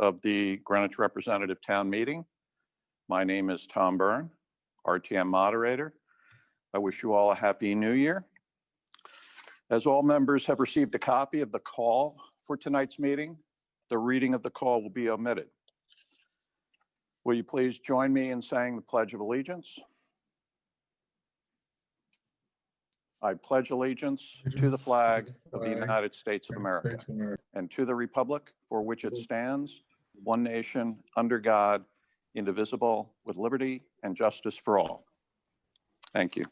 of the Greenwich Representative Town Meeting. My name is Tom Byrne, RTM moderator. I wish you all a happy new year. As all members have received a copy of the call for tonight's meeting, the reading of the call will be omitted. Will you please join me in saying the Pledge of Allegiance? I pledge allegiance to the flag of the United States of America and to the republic for which it stands, one nation, under God, indivisible, with liberty and justice for all. Thank you.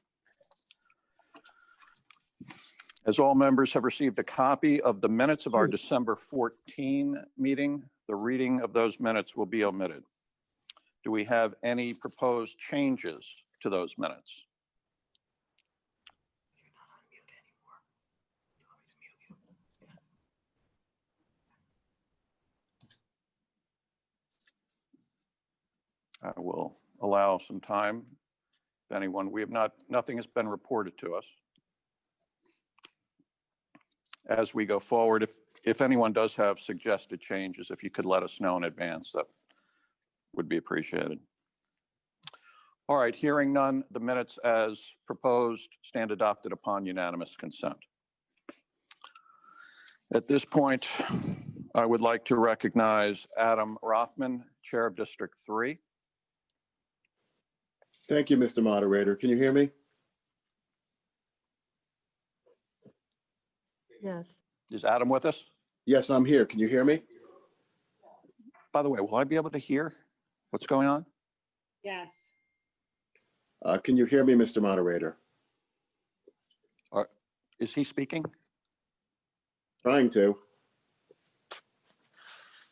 As all members have received a copy of the minutes of our December 14 meeting, the reading of those minutes will be omitted. Do we have any proposed changes to those minutes? I will allow some time. If anyone, nothing has been reported to us. As we go forward, if anyone does have suggested changes, if you could let us know in advance, that would be appreciated. All right, hearing none, the minutes as proposed stand adopted upon unanimous consent. At this point, I would like to recognize Adam Rothman, Chair of District 3. Thank you, Mr. Moderator. Can you hear me? Yes. Is Adam with us? Yes, I'm here. Can you hear me? By the way, will I be able to hear what's going on? Yes. Can you hear me, Mr. Moderator? Is he speaking? Trying to.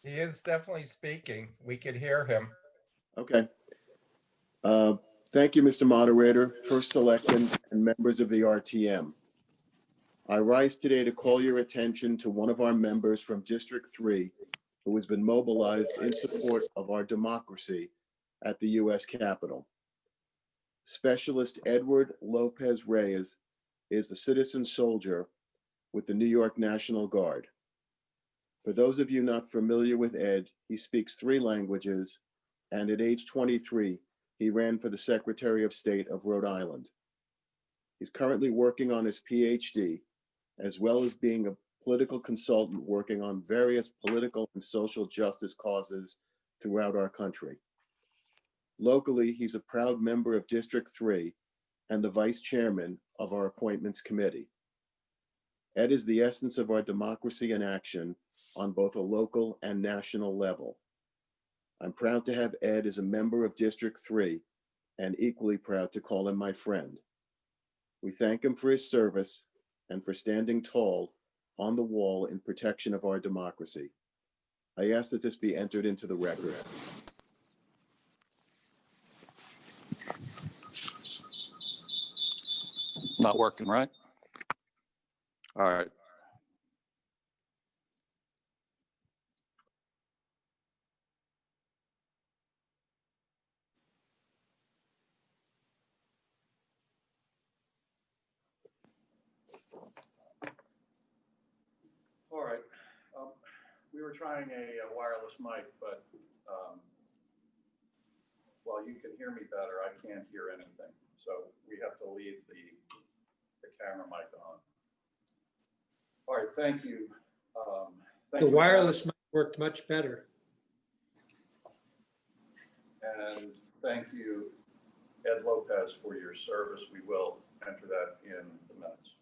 He is definitely speaking. We could hear him. Okay. Thank you, Mr. Moderator, First Selectman, and members of the RTM. I rise today to call your attention to one of our members from District 3 who has been mobilized in support of our democracy at the U.S. Capitol. Specialist Edward Lopez Reyes is a citizen soldier with the New York National Guard. For those of you not familiar with Ed, he speaks 3 languages, and at age 23, he ran for the Secretary of State of Rhode Island. He's currently working on his PhD, as well as being a political consultant working on various political and social justice causes throughout our country. Locally, he's a proud member of District 3 and the vice chairman of our appointments committee. Ed is the essence of our democracy in action on both a local and national level. I'm proud to have Ed as a member of District 3 and equally proud to call him my friend. We thank him for his service and for standing tall on the wall in protection of our democracy. I ask that this be entered into the record. Not working, right? All right. All right. We were trying a wireless mic, but while you can hear me better, I can't hear anything. So we have to leave the camera mic on. All right, thank you. The wireless mic worked much better. And thank you, Ed Lopez, for your service. We will enter that in the minutes.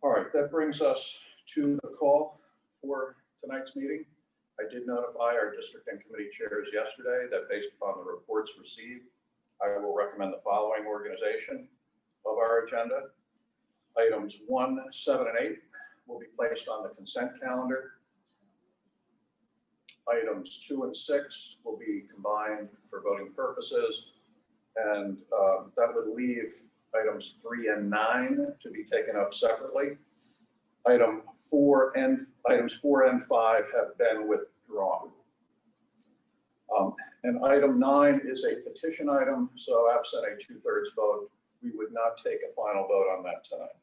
All right, that brings us to the call for tonight's meeting. I did notify our district and committee chairs yesterday that based upon the reports received, I will recommend the following organization of our agenda. Items 1, 7, and 8 will be placed on the consent calendar. Items 2 and 6 will be combined for voting purposes, and that would leave items 3 and 9 to be taken up separately. Items 4 and 5 have been withdrawn. And item 9 is a petition item, so absent a 2/3 vote, we would not take a final vote on that tonight.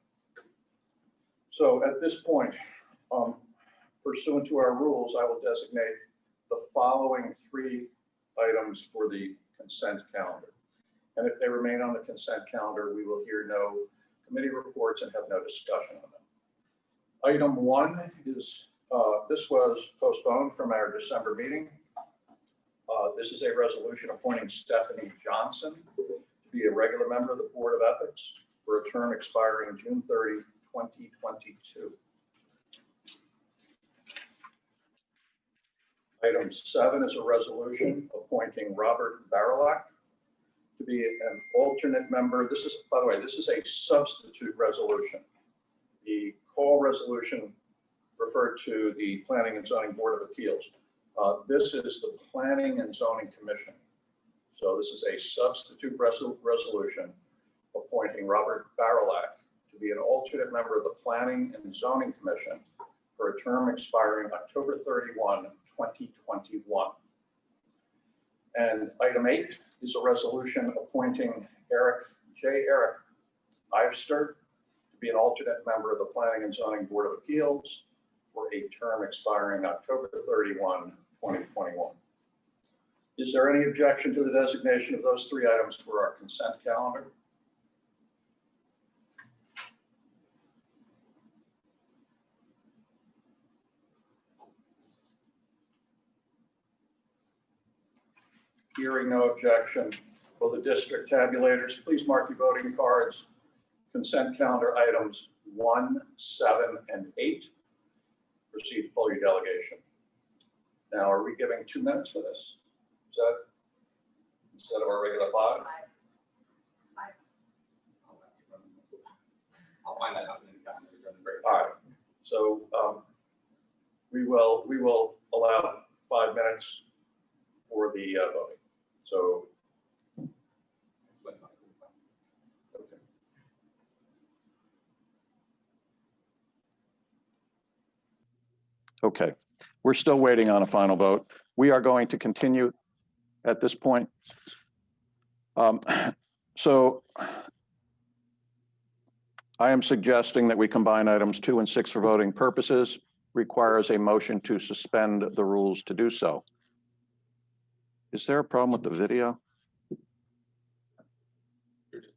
So at this point, pursuant to our rules, I will designate the following 3 items for the consent calendar. And if they remain on the consent calendar, we will hear no committee reports and have no discussion on them. Item 1 is, this was postponed from our December meeting. This is a resolution appointing Stephanie Johnson to be a regular member of the Board of Ethics for a term expiring June 30, 2022. Item 7 is a resolution appointing Robert Barilak to be an alternate member. This is, by the way, this is a substitute resolution. The call resolution referred to the Planning and Zoning Board of Appeals. This is the Planning and Zoning Commission. So this is a substitute resolution appointing Robert Barilak to be an alternate member of the Planning and Zoning Commission for a term expiring October 31, 2021. And item 8 is a resolution appointing Eric Ivester to be an alternate member of the Planning and Zoning Board of Appeals for a term expiring October 31, 2021. Is there any objection to the designation of those 3 items for our consent calendar? Hearing no objection, will the district tabulators please mark your voting cards? Consent calendar items 1, 7, and 8. Proceed to pull your delegation. Now, are we giving 2 minutes for this? Is that instead of our regular 5? I'll find that out in the calendar. All right. So we will allow 5 minutes for the voting. So, okay. Okay, we're still waiting on a final vote. We are going to continue at this point. So I am suggesting that we combine items 2 and 6 for voting purposes. Requires a motion to suspend the rules to do so. Is there a problem with the video?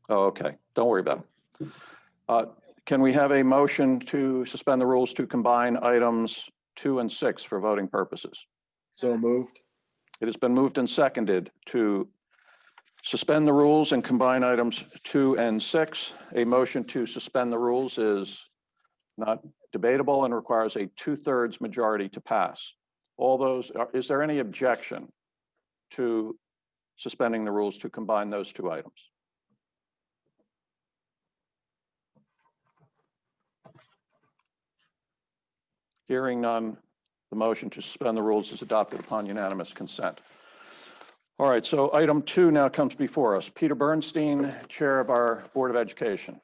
Oh, okay, don't worry about it. Can we have a motion to suspend the rules to combine items 2 and 6 for voting purposes? So moved. It has been moved and seconded to suspend the rules and combine items 2 and 6. A motion to suspend the rules is not debatable and requires a 2/3 majority to pass. Is there any objection to suspending the rules to combine those 2 items? Hearing none, the motion to suspend the rules is adopted upon unanimous consent. All right, so item 2 now comes before us. Peter Bernstein, Chair of our Board of Education.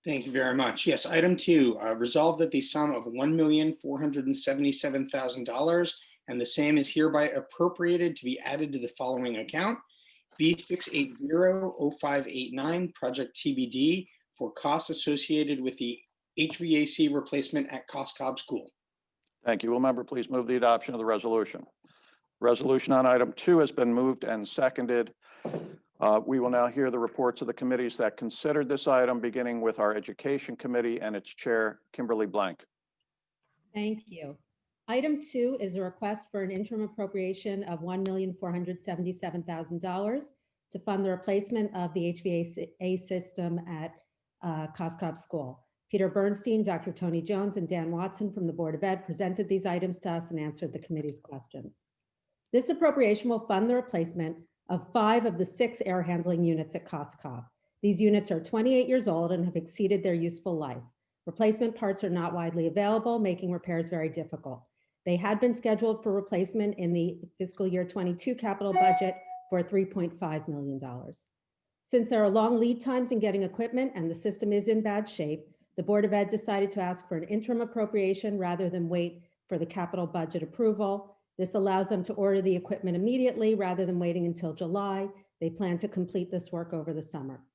Thank you very much. Yes, item 2, resolved that the sum of $1,477,000 and the same is hereby appropriated to be added to the following account, B6800589, Project TBD, for costs associated with the HVAC replacement at Cos Cob School. Thank you. Will member please move the adoption of the resolution? Resolution on item 2 has been moved and seconded. We will now hear the reports of the committees that considered this item, beginning with our Education Committee and its chair, Kimberly Blank. Thank you. Item 2 is a request for an interim appropriation of $1,477,000 to fund the replacement of the HVAC system at Cos Cob School. Peter Bernstein, Dr. Tony Jones, and Dan Watson from the Board of Ed presented these items to us and answered the committee's questions. This appropriation will fund the replacement of 5 of the 6 air handling units at Cos Cob. These units are 28 years old and have exceeded their useful life. Replacement parts are not widely available, making repairs very difficult. They had been scheduled for replacement in the fiscal year 22 capital budget for $3.5 million. Since there are long lead times in getting equipment and the system is in bad shape, the Board of Ed decided to ask for an interim appropriation rather than wait for the capital budget approval. This allows them to order the equipment immediately rather than waiting until July. They plan to complete this work over the summer.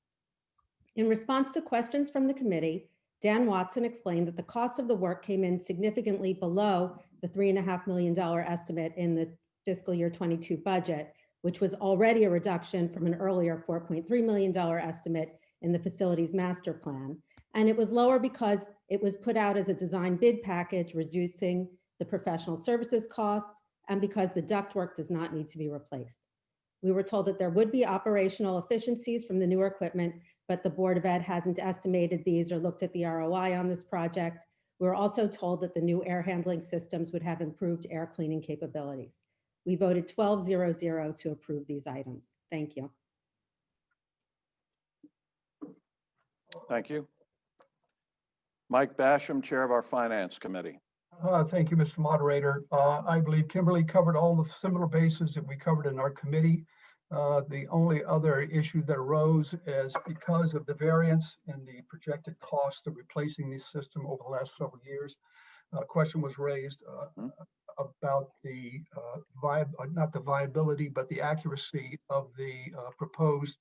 In response to questions from the committee, Dan Watson explained that the cost of the work came in significantly below the $3.5 million estimate in the fiscal year 22 budget, which was already a reduction from an earlier $4.3 million estimate in the facilities master plan. And it was lower because it was put out as a design bid package, reducing the professional services costs, and because the ductwork does not need to be replaced. We were told that there would be operational efficiencies from the newer equipment, but the Board of Ed hasn't estimated these or looked at the ROI on this project. We were also told that the new air handling systems would have improved air cleaning capabilities. We voted 12-0-0 to approve these items. Thank you. Thank you. Mike Basham, Chair of our Finance Committee. Thank you, Mr. Moderator. I believe Kimberly covered all the similar bases that we covered in our committee. The only other issue that arose is because of the variance in the projected cost of replacing the system over the last several years. A question was raised about the not the viability, but the accuracy of the proposed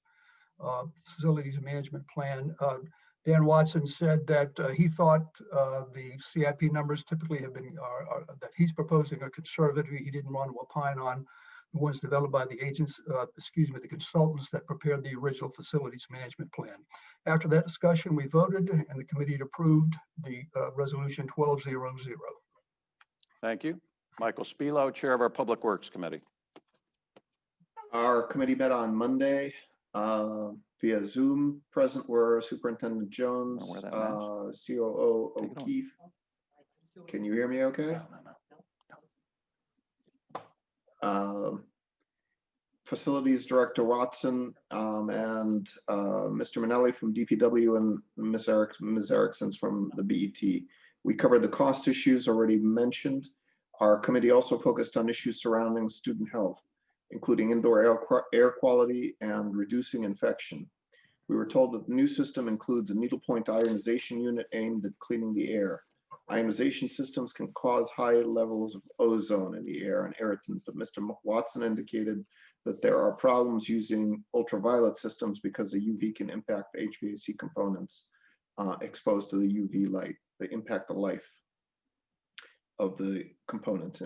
facilities management plan. Dan Watson said that he thought the CIP numbers typically have been, that he's proposing are conservative. He didn't want to opine on the ones developed by the agents, the consultants that prepared the original facilities management plan. After that discussion, we voted and the committee approved the resolution 12-0-0. Thank you. Michael Spilo, Chair of our Public Works Committee. Our committee met on Monday via Zoom. Present were Superintendent Jones, COO O'Keefe. Can you hear me okay? Facilities Director Watson and Mr. Manelli from DPW and Ms. Erickson's from the BET. We covered the cost issues already mentioned. Our committee also focused on issues surrounding student health, including indoor air quality and reducing infection. We were told that the new system includes a needlepoint ionization unit aimed at cleaning the air. Ionization systems can cause high levels of ozone in the air and irritant, but Mr. Watson indicated that there are problems using ultraviolet systems because the UV can impact HVAC components exposed to the UV light. They impact the life of the components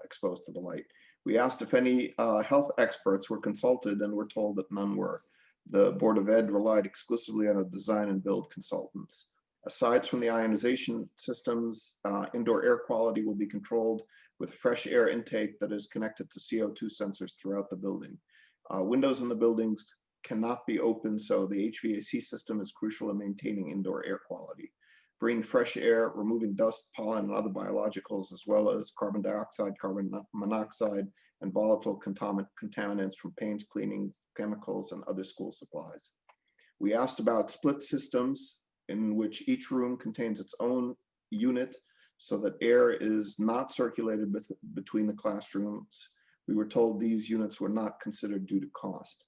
exposed to the light. We asked if any health experts were consulted and were told that none were. The Board of Ed relied exclusively on a design and build consultants. Aside from the ionization systems, indoor air quality will be controlled with fresh air intake that is connected to CO2 sensors throughout the building. Windows in the buildings cannot be open, so the HVAC system is crucial in maintaining indoor air quality. Bringing fresh air, removing dust, pollen, and other biologicals, as well as carbon dioxide, carbon monoxide, and volatile contaminants from paints, cleaning, chemicals, and other school supplies. We asked about split systems in which each room contains its own unit so that air is not circulated between the classrooms. We were told these units were not considered due to cost.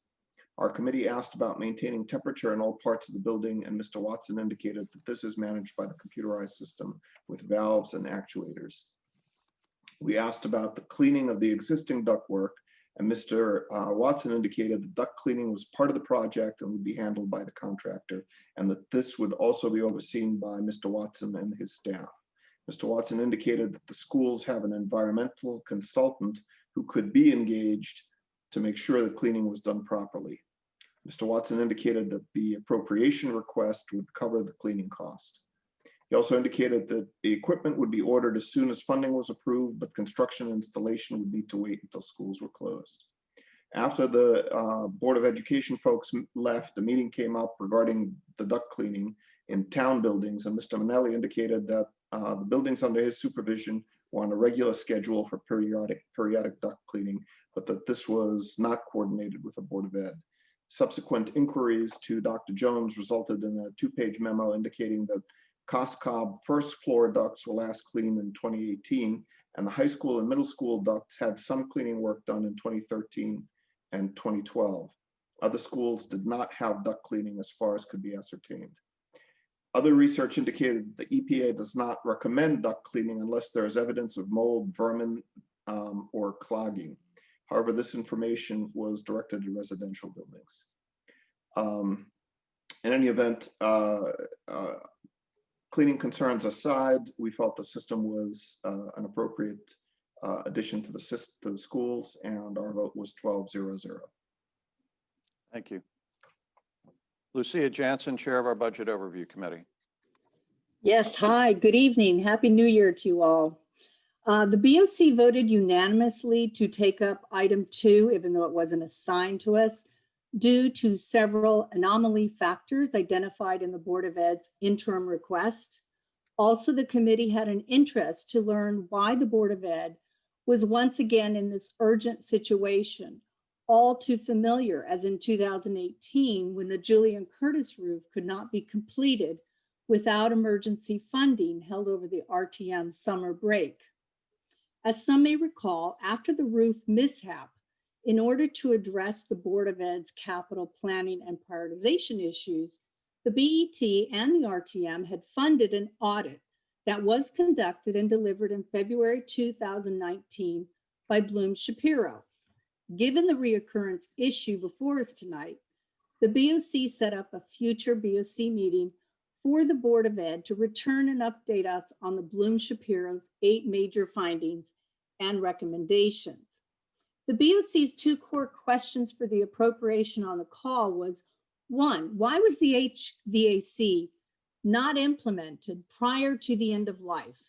Our committee asked about maintaining temperature in all parts of the building, and Mr. Watson indicated that this is managed by the computerized system with valves and actuators. We asked about the cleaning of the existing ductwork, and Mr. Watson indicated that duct cleaning was part of the project and would be handled by the contractor, and that this would also be overseen by Mr. Watson and his staff. Mr. Watson indicated that the schools have an environmental consultant who could be engaged to make sure the cleaning was done properly. Mr. Watson indicated that the appropriation request would cover the cleaning cost. He also indicated that the equipment would be ordered as soon as funding was approved, but construction and installation would need to wait until schools were closed. After the Board of Education folks left, the meeting came up regarding the duct cleaning in town buildings, and Mr. Manelli indicated that the buildings under his supervision were on a regular schedule for periodic duct cleaning, but that this was not coordinated with the Board of Ed. Subsequent inquiries to Dr. Jones resulted in a 2-page memo indicating that COSCOB first floor ducts were last cleaned in 2018, and the high school and middle school ducts had some cleaning work done in 2013 and 2012. Other schools did not have duct cleaning as far as could be ascertained. Other research indicated that the EPA does not recommend duct cleaning unless there is evidence of mold, vermin, or clogging. However, this information was directed to residential buildings. In any event, Cleaning concerns aside, we felt the system was an appropriate addition to the schools, and our vote was 12-0-0. Thank you. Lucia Jansen, Chair of our Budget Overview Committee. Yes, hi, good evening. Happy New Year to you all. The BOC voted unanimously to take up item 2, even though it wasn't assigned to us, due to several anomaly factors identified in the Board of Ed's interim request. Also, the committee had an interest to learn why the Board of Ed was once again in this urgent situation, all too familiar as in 2018 when the Julian Curtis roof could not be completed without emergency funding held over the RTM summer break. As some may recall, after the roof mishap, in order to address the Board of Ed's capital planning and prioritization issues, the BET and the RTM had funded an audit that was conducted and delivered in February 2019 by Bloom Shapiro. Given the reoccurrence issue before us tonight, the BOC set up a future BOC meeting for the Board of Ed to return and update us on the Bloom Shapiro's 8 major findings and recommendations. The BOC's 2 core questions for the appropriation on the call was, 1, why was the HVAC not implemented prior to the end of life?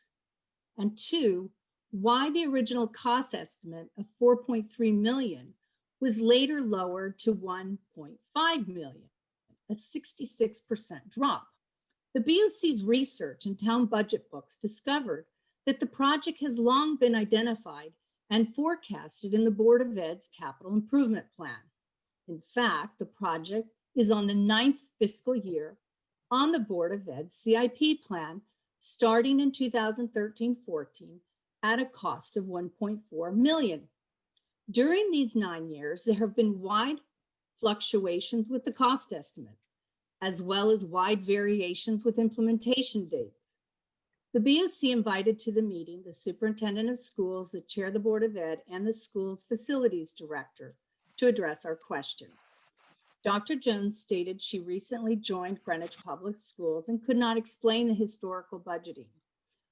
And 2, why the original cost estimate of $4.3 million was later lowered to $1.5 million, a 66% drop. The BOC's research and town budget books discovered that the project has long been identified and forecasted in the Board of Ed's capital improvement plan. In fact, the project is on the 9th fiscal year on the Board of Ed's CIP plan, starting in 2013-14 at a cost of $1.4 million. During these 9 years, there have been wide fluctuations with the cost estimates, as well as wide variations with implementation dates. The BOC invited to the meeting the superintendent of schools, the chair of the Board of Ed, and the school's facilities director to address our questions. Dr. Jones stated she recently joined Greenwich Public Schools and could not explain the historical budgeting.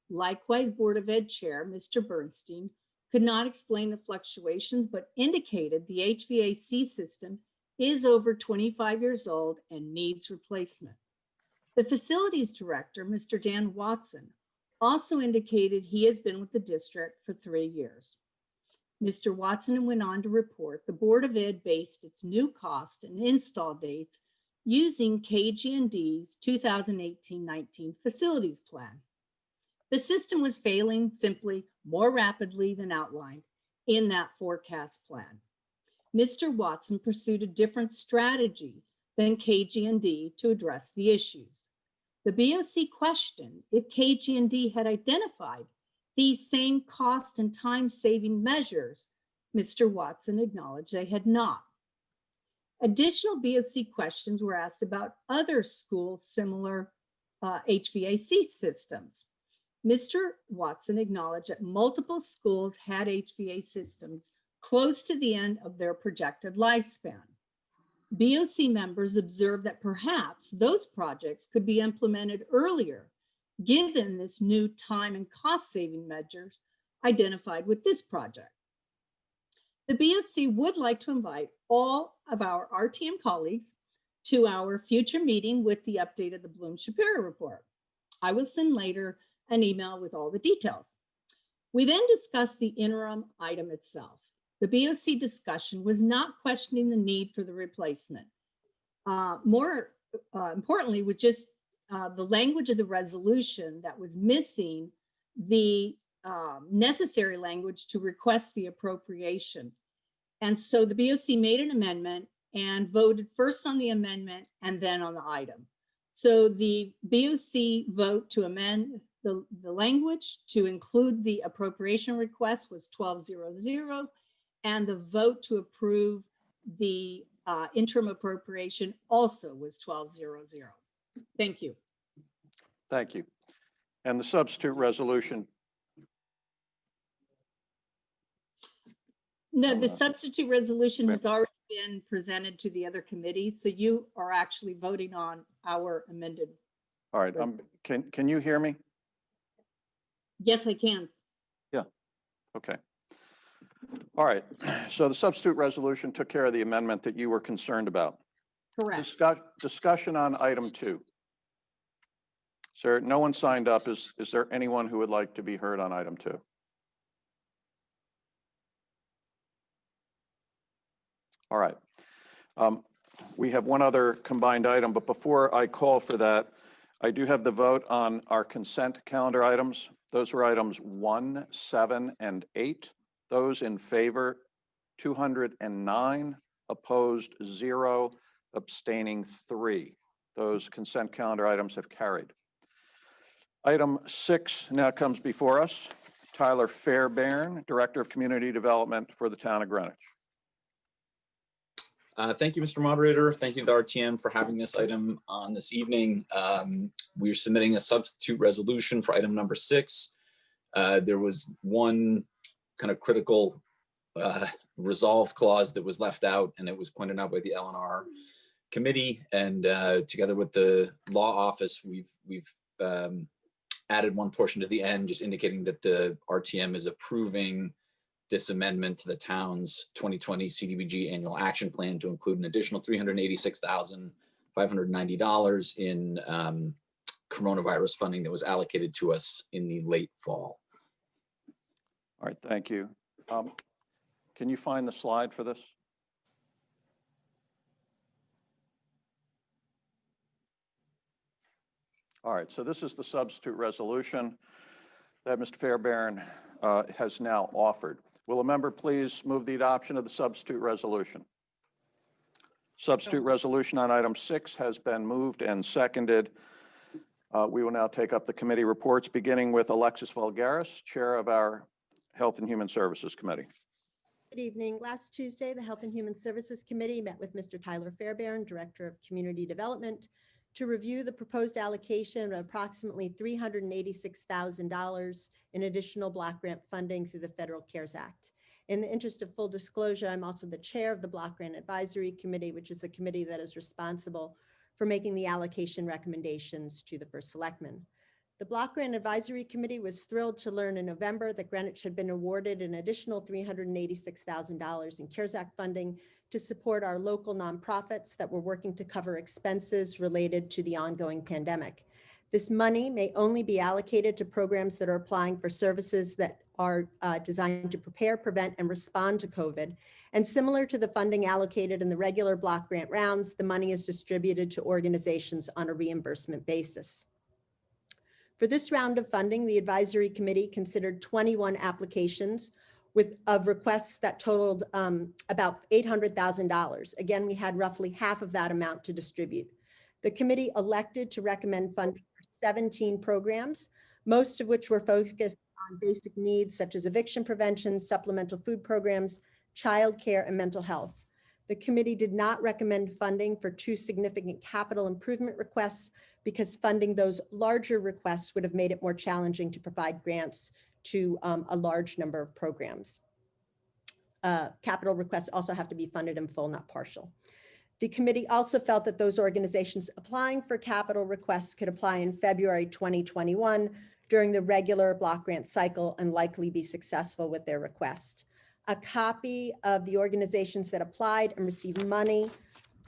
Likewise, Board of Ed Chair, Mr. Bernstein, could not explain the fluctuations, but indicated the HVAC system is over 25 years old and needs replacement. The facilities director, Mr. Dan Watson, also indicated he has been with the district for 3 years. Mr. Watson went on to report the Board of Ed based its new cost and install dates using KG&D's 2018-19 facilities plan. The system was failing simply more rapidly than outlined in that forecast plan. Mr. Watson pursued a different strategy than KG&D to address the issues. The BOC questioned if KG&D had identified these same cost and time-saving measures. Mr. Watson acknowledged they had not. Additional BOC questions were asked about other schools' similar HVAC systems. Mr. Watson acknowledged that multiple schools had HVAC systems close to the end of their projected lifespan. BOC members observed that perhaps those projects could be implemented earlier, given this new time and cost-saving measures identified with this project. The BOC would like to invite all of our RTM colleagues to our future meeting with the update of the Bloom Shapiro report. I will send later an email with all the details. We then discussed the interim item itself. The BOC discussion was not questioning the need for the replacement. More importantly, was just the language of the resolution that was missing the necessary language to request the appropriation. And so the BOC made an amendment and voted first on the amendment and then on the item. So the BOC vote to amend the language to include the appropriation request was 12-0-0, and the vote to approve the interim appropriation also was 12-0-0. Thank you. Thank you. And the substitute resolution. No, the substitute resolution has already been presented to the other committees, so you are actually voting on our amended All right, can you hear me? Yes, I can. Okay. All right, so the substitute resolution took care of the amendment that you were concerned about. Correct. Discussion on item 2. Sir, no one signed up. Is there anyone who would like to be heard on item 2? All right. We have one other combined item, but before I call for that, I do have the vote on our consent calendar items. Those were items 1, 7, and 8. Those in favor, 209, opposed 0, abstaining 3. Those consent calendar items have carried. Item 6 now comes before us. Tyler Fairbairn, Director of Community Development for the Town of Greenwich. Thank you, Mr. Moderator. Thank you to the RTM for having this item on this evening. We're submitting a substitute resolution for item number 6. There was one kind of critical resolve clause that was left out, and it was pointed out by the LNR committee. And together with the law office, we've added one portion to the end, just indicating that the RTM is approving this amendment to the town's 2020 CDBG annual action plan to include an additional $386,590 in coronavirus funding that was allocated to us in the late fall. All right, thank you. Can you find the slide for this? All right, so this is the substitute resolution that Mr. Fairbairn has now offered. Will a member please move the adoption of the substitute resolution? Substitute resolution on item 6 has been moved and seconded. We will now take up the committee reports, beginning with Alexis Vulgaris, Chair of our Health and Human Services Committee. Good evening. Last Tuesday, the Health and Human Services Committee met with Mr. Tyler Fairbairn, Director of Community Development, to review the proposed allocation of approximately $386,000 in additional block grant funding through the Federal CARES Act. In the interest of full disclosure, I'm also the chair of the Block Grant Advisory Committee, which is the committee that is responsible for making the allocation recommendations to the First Selectman. The Block Grant Advisory Committee was thrilled to learn in November that Greenwich had been awarded an additional $386,000 in CARES Act funding to support our local nonprofits that were working to cover expenses related to the ongoing pandemic. This money may only be allocated to programs that are applying for services that are designed to prepare, prevent, and respond to COVID. And similar to the funding allocated in the regular block grant rounds, the money is distributed to organizations on a reimbursement basis. For this round of funding, the advisory committee considered 21 applications of requests that totaled about $800,000. Again, we had roughly half of that amount to distribute. The committee elected to recommend funding for 17 programs, most of which were focused on basic needs such as eviction prevention, supplemental food programs, childcare, and mental health. The committee did not recommend funding for 2 significant capital improvement requests because funding those larger requests would have made it more challenging to provide grants to a large number of programs. Capital requests also have to be funded in full, not partial. The committee also felt that those organizations applying for capital requests could apply in February 2021 during the regular block grant cycle and likely be successful with their request. A copy of the organizations that applied and received money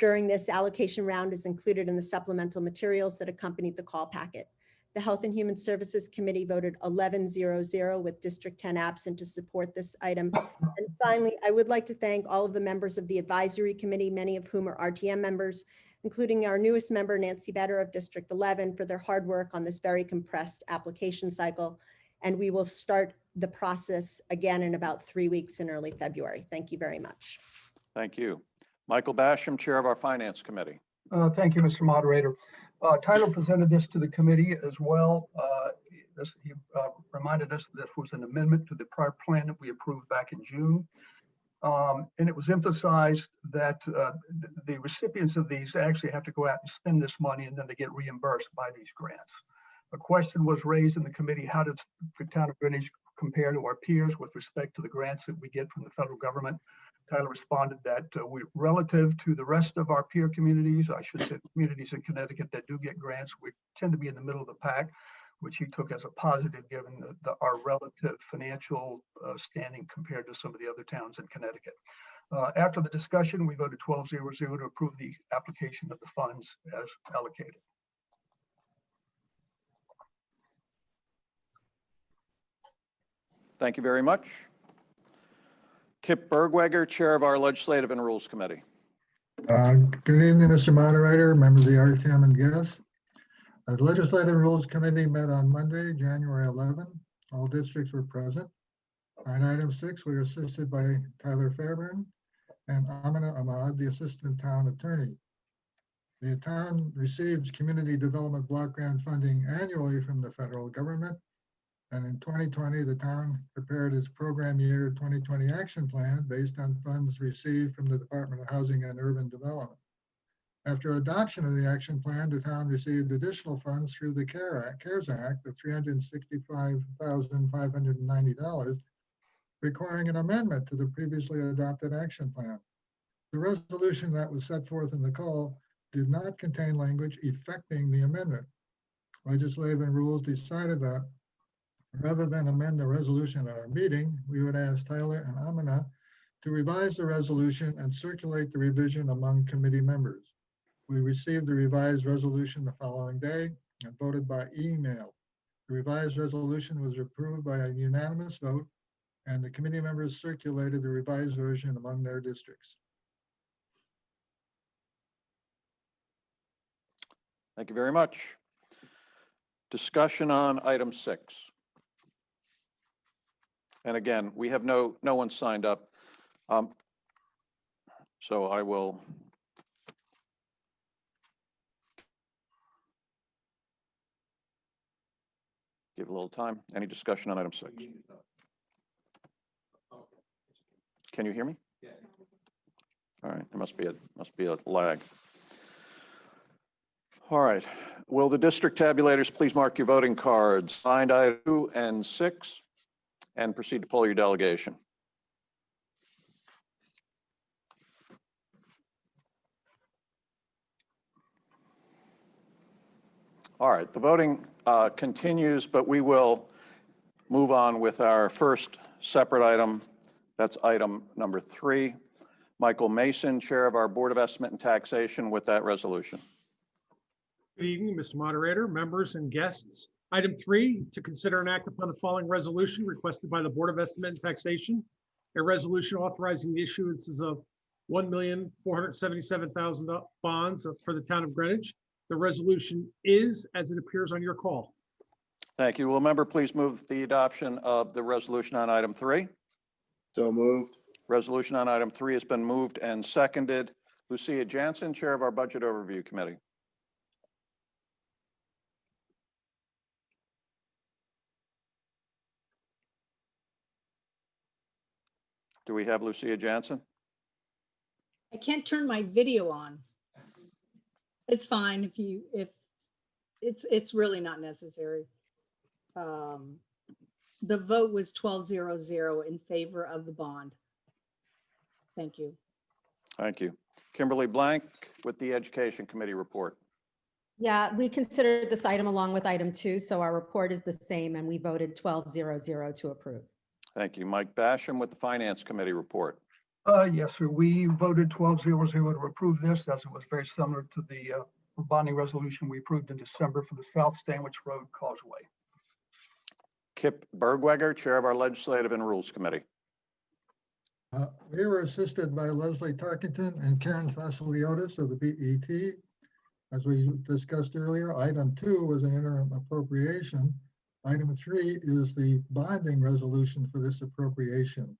during this allocation round is included in the supplemental materials that accompanied the call packet. The Health and Human Services Committee voted 11-0-0 with District 10 absent to support this item. And finally, I would like to thank all of the members of the advisory committee, many of whom are RTM members, including our newest member, Nancy Better of District 11, for their hard work on this very compressed application cycle. And we will start the process again in about 3 weeks in early February. Thank you very much. Thank you. Michael Basham, Chair of our Finance Committee. Thank you, Mr. Moderator. Tyler presented this to the committee as well. He reminded us that this was an amendment to the prior plan that we approved back in June. And it was emphasized that the recipients of these actually have to go out and spend this money and then they get reimbursed by these grants. A question was raised in the committee, how does the town of Greenwich compare to our peers with respect to the grants that we get from the federal government. Tyler responded that we, relative to the rest of our peer communities, I should say communities in Connecticut that do get grants, we tend to be in the middle of the pack, which he took as a positive given our relative financial standing compared to some of the other towns in Connecticut. After the discussion, we voted 12-0 to approve the application of the funds as allocated. Thank you very much. Kip Bergweger, Chair of our Legislative and Rules Committee. Good evening, Mr. Moderator, members of the RTM and guests. The Legislative Rules Committee met on Monday, January 11. All districts were present. On item 6, we were assisted by Tyler Fairburn and Amina Ahmad, the Assistant Town Attorney. The town receives community development block grant funding annually from the federal government. And in 2020, the town prepared its program year 2020 action plan based on funds received from the Department of Housing and Urban Development. After adoption of the action plan, the town received additional funds through the CARES Act of $365,590, requiring an amendment to the previously adopted action plan. The resolution that was set forth in the call did not contain language effecting the amendment. Legislative and Rules decided that rather than amend the resolution at our meeting, we would ask Tyler and Amina to revise the resolution and circulate the revision among committee members. We received the revised resolution the following day and voted by email. The revised resolution was approved by a unanimous vote, and the committee members circulated the revised version among their districts. Thank you very much. Discussion on item 6. And again, we have no one signed up. So I will give a little time. Any discussion on item 6? Can you hear me? Yeah. All right, there must be a lag. All right, will the district tabulators please mark your voting cards, signed item 2 and 6, and proceed to poll your delegation. All right, the voting continues, but we will move on with our first separate item. That's item number 3. Michael Mason, Chair of our Board of Estimate and Taxation, with that resolution. Good evening, Mr. Moderator, members and guests. Item 3, to consider and act upon the following resolution requested by the Board of Estimate and Taxation. A resolution authorizing the issuances of $1,477,000 bonds for the town of Greenwich. The resolution is as it appears on your call. Thank you. Will a member please move the adoption of the resolution on item 3? So moved. Resolution on item 3 has been moved and seconded. Lucia Jansen, Chair of our Budget Overview Committee. Do we have Lucia Jansen? I can't turn my video on. It's fine if it's really not necessary. The vote was 12-0 in favor of the bond. Thank you. Thank you. Kimberly Blank with the Education Committee report. Yeah, we considered this item along with item 2, so our report is the same, and we voted 12-0 to approve. Thank you. Mike Basham with the Finance Committee report. Yes, sir. We voted 12-0 to approve this, as it was very similar to the bonding resolution we approved in December for the South Stanwich Road Causeway. Kip Bergweger, Chair of our Legislative and Rules Committee. We were assisted by Leslie Tarkington and Karen Vasiliotis of the BET. As we discussed earlier, item 2 was an interim appropriation. Item 3 is the bonding resolution for this appropriation.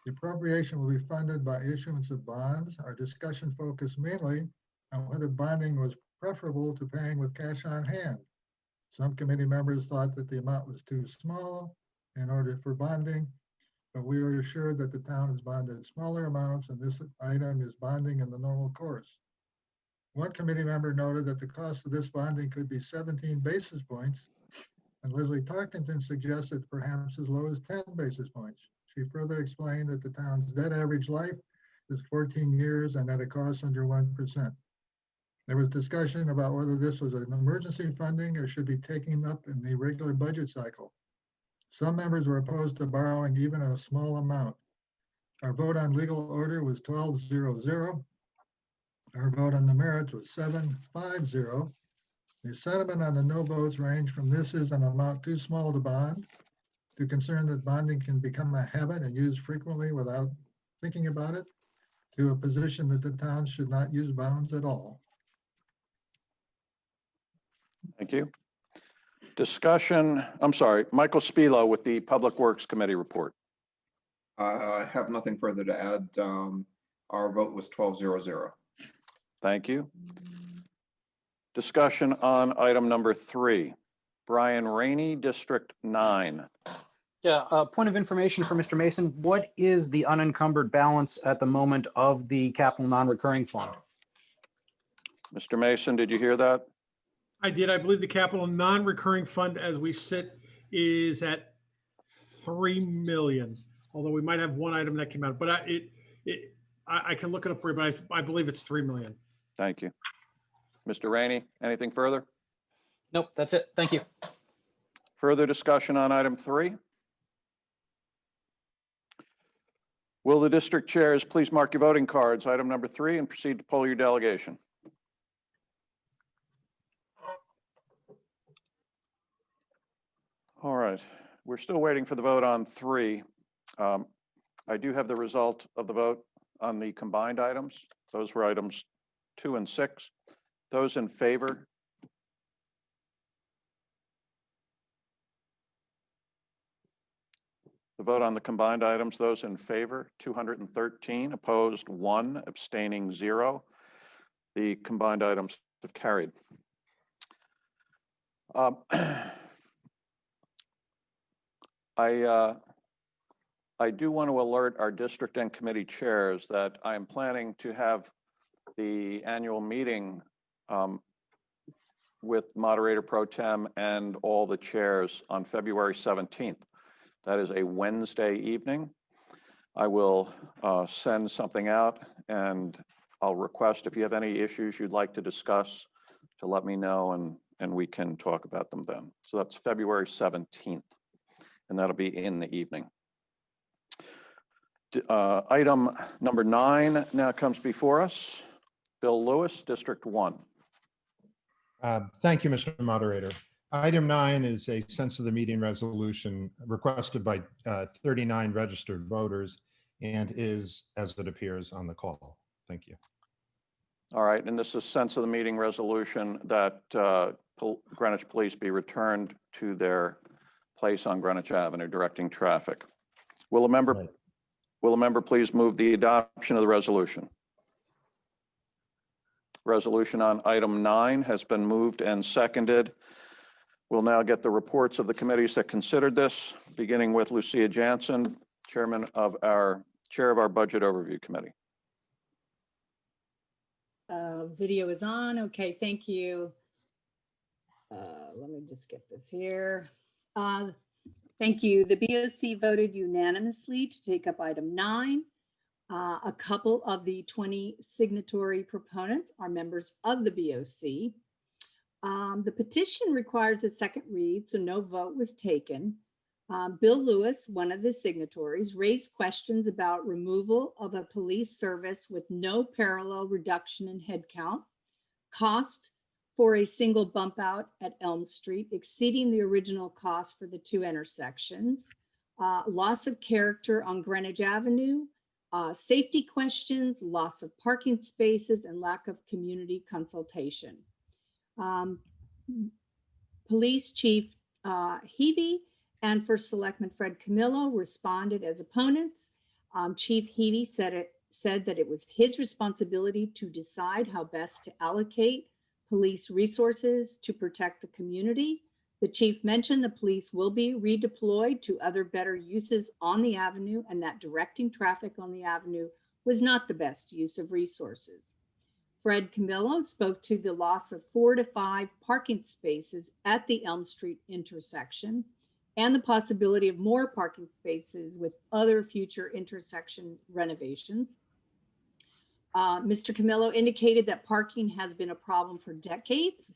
The appropriation will be funded by issuance of bonds. Our discussion focused mainly on whether bonding was preferable to paying with cash on hand. Some committee members thought that the amount was too small in order for bonding, but we were assured that the town has bonded smaller amounts and this item is bonding in the normal course. One committee member noted that the cost of this bonding could be 17 basis points and Leslie Tarkington suggested perhaps as low as 10 basis points. She further explained that the town's debt average life is 14 years and that it costs under 1%. There was discussion about whether this was an emergency funding or should be taken up in the regular budget cycle. Some members were opposed to borrowing even a small amount. Our vote on legal order was 12-0-0. Our vote on the merits was 7-5-0. The sentiment on the no votes range from this is an amount too small to bond, to concern that bonding can become a habit and used frequently without thinking about it, to a position that the town should not use bonds at all. Thank you. Discussion, I'm sorry, Michael Spilo with the Public Works Committee report. I have nothing further to add. Our vote was 12-0-0. Thank you. Discussion on item number 3. Brian Rainey, District 9. Yeah, point of information for Mr. Mason. What is the unencumbered balance at the moment of the capital non-recurring fund? Mr. Mason, did you hear that? I did. I believe the capital non-recurring fund as we sit is at 3 million, although we might have one item that came out, but I can look it up for you, but I believe it's 3 million. Thank you. Mr. Rainey, anything further? Nope, that's it. Thank you. Further discussion on item 3? Will the district chairs please mark your voting cards, item number 3, and proceed to poll your delegation. All right, we're still waiting for the vote on 3. I do have the result of the vote on the combined items. Those were items 2 and 6. Those in favor? The vote on the combined items, those in favor, 213, opposed 1, abstaining 0. The combined items have carried. I do want to alert our district and committee chairs that I am planning to have the annual meeting with moderator pro tem and all the chairs on February 17th. That is a Wednesday evening. I will send something out, and I'll request if you have any issues you'd like to discuss to let me know, and we can talk about them then. So that's February 17th, and that'll be in the evening. Item number 9 now comes before us. Bill Lewis, District 1. Thank you, Mr. Moderator. Item 9 is a sense of the meeting resolution requested by 39 registered voters and is as it appears on the call. Thank you. All right, and this is sense of the meeting resolution that Greenwich Police be returned to their place on Greenwich Avenue directing traffic. Will a member please move the adoption of the resolution? Resolution on item 9 has been moved and seconded. We'll now get the reports of the committees that considered this, beginning with Lucia Jansen, chair of our Budget Overview Committee. Video is on. Okay, thank you. Let me just get this here. Thank you. The BOC voted unanimously to take up item 9. A couple of the 20 signatory proponents are members of the BOC. The petition requires a second read, so no vote was taken. Bill Lewis, one of the signatories, raised questions about removal of a police service with no parallel reduction in headcount, cost for a single bump out at Elm Street exceeding the original cost for the 2 intersections, loss of character on Greenwich Avenue, safety questions, loss of parking spaces, and lack of community consultation. Police Chief Heavey and First Selectman Fred Camillo responded as opponents. Chief Heavey said that it was his responsibility to decide how best to allocate police resources to protect the community. The chief mentioned the police will be redeployed to other better uses on the avenue and that directing traffic on the avenue was not the best use of resources. Fred Camillo spoke to the loss of 4 to 5 parking spaces at the Elm Street intersection and the possibility of more parking spaces with other future intersection renovations. Mr. Camillo indicated that parking has been a problem for decades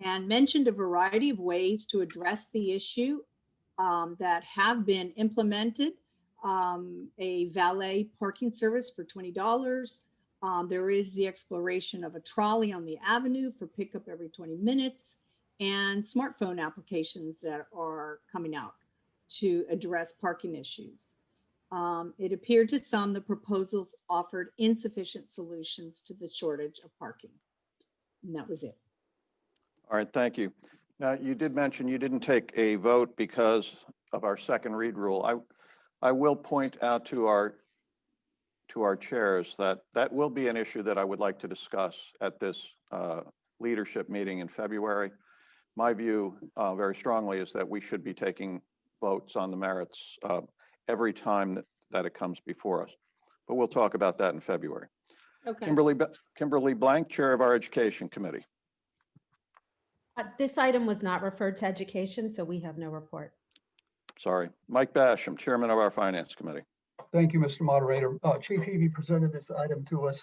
and mentioned a variety of ways to address the issue that have been implemented. A valet parking service for $20. There is the exploration of a trolley on the avenue for pickup every 20 minutes and smartphone applications that are coming out to address parking issues. It appeared to some the proposals offered insufficient solutions to the shortage of parking. And that was it. All right, thank you. Now, you did mention you didn't take a vote because of our second read rule. I will point out to our chairs that that will be an issue that I would like to discuss at this leadership meeting in February. My view very strongly is that we should be taking votes on the merits every time that it comes before us. But we'll talk about that in February. Okay. Kimberly Blank, Chair of our Education Committee. This item was not referred to education, so we have no report. Sorry. Mike Basham, Chairman of our Finance Committee. Thank you, Mr. Moderator. Chief Heavey presented this item to us,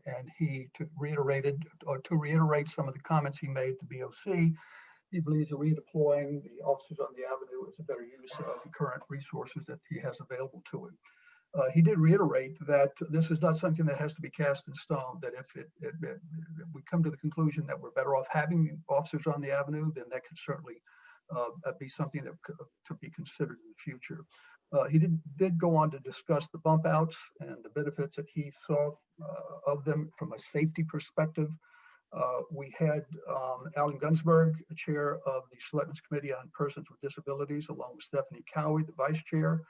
and he to reiterate some of the comments he made to BOC. He believes that redeploying the officers on the avenue is a better use of the current resources that he has available to him. He did reiterate that this is not something that has to be cast in stone, that if we come to the conclusion that we're better off having officers on the avenue, then that could certainly be something that to be considered in the future. He did go on to discuss the bump outs and the benefits that he saw of them from a safety perspective. We had Alan Gunsberg, the chair of the Selectmen's Committee on Persons with Disabilities, along with Stephanie Cowie, the vice chair.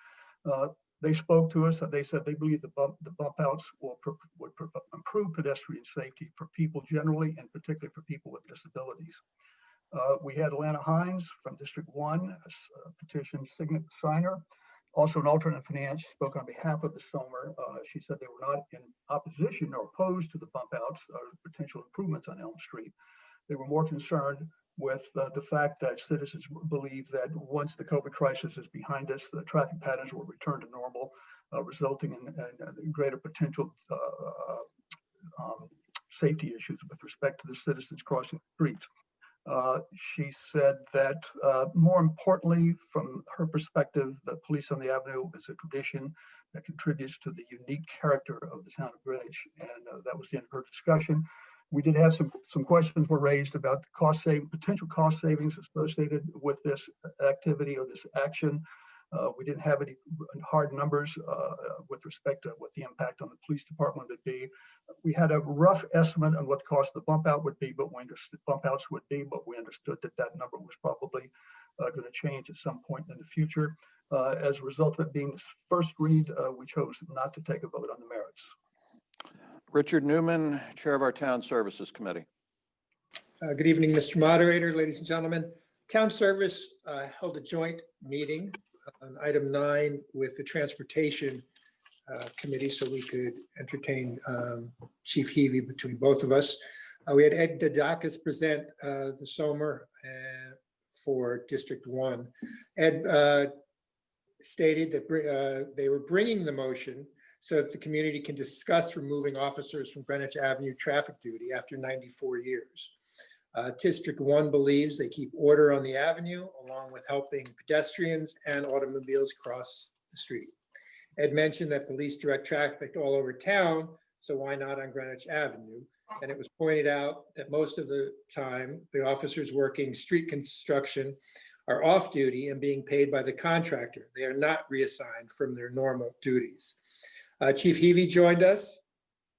They spoke to us and they said they believe the bump outs would improve pedestrian safety for people generally, and particularly for people with disabilities. We had Alana Hines from District 1, a petition signer. Also, an alternate finance spoke on behalf of the SOMER. She said they were not in opposition or opposed to the bump outs or potential improvements on Elm Street. They were more concerned with the fact that citizens believe that once the COVID crisis is behind us, the traffic patterns will return to normal, resulting in greater potential safety issues with respect to the citizens crossing the streets. She said that more importantly, from her perspective, the police on the avenue is a tradition that contributes to the unique character of the town of Greenwich. And that was the end of her discussion. We did have some questions were raised about the potential cost savings associated with this activity or this action. We didn't have any hard numbers with respect to what the impact on the police department would be. We had a rough estimate on what the cost of the bump out would be, but we understood bump outs would be, but we understood that that number was probably going to change at some point in the future. As a result of it being the first read, we chose not to take a vote on the merits. Richard Newman, Chair of our Town Services Committee. Good evening, Mr. Moderator, ladies and gentlemen. Town Service held a joint meeting on item 9 with the Transportation Committee, so we could entertain Chief Heavey between both of us. We had Ed Dodakis present the SOMER for District 1. Ed stated that they were bringing the motion so that the community can discuss removing officers from Greenwich Avenue traffic duty after 94 years. District 1 believes they keep order on the avenue along with helping pedestrians and automobiles cross the street. Ed mentioned that police direct traffic all over town, so why not on Greenwich Avenue? And it was pointed out that most of the time, the officers working street construction are off duty and being paid by the contractor. They are not reassigned from their normal duties. Chief Heavey joined us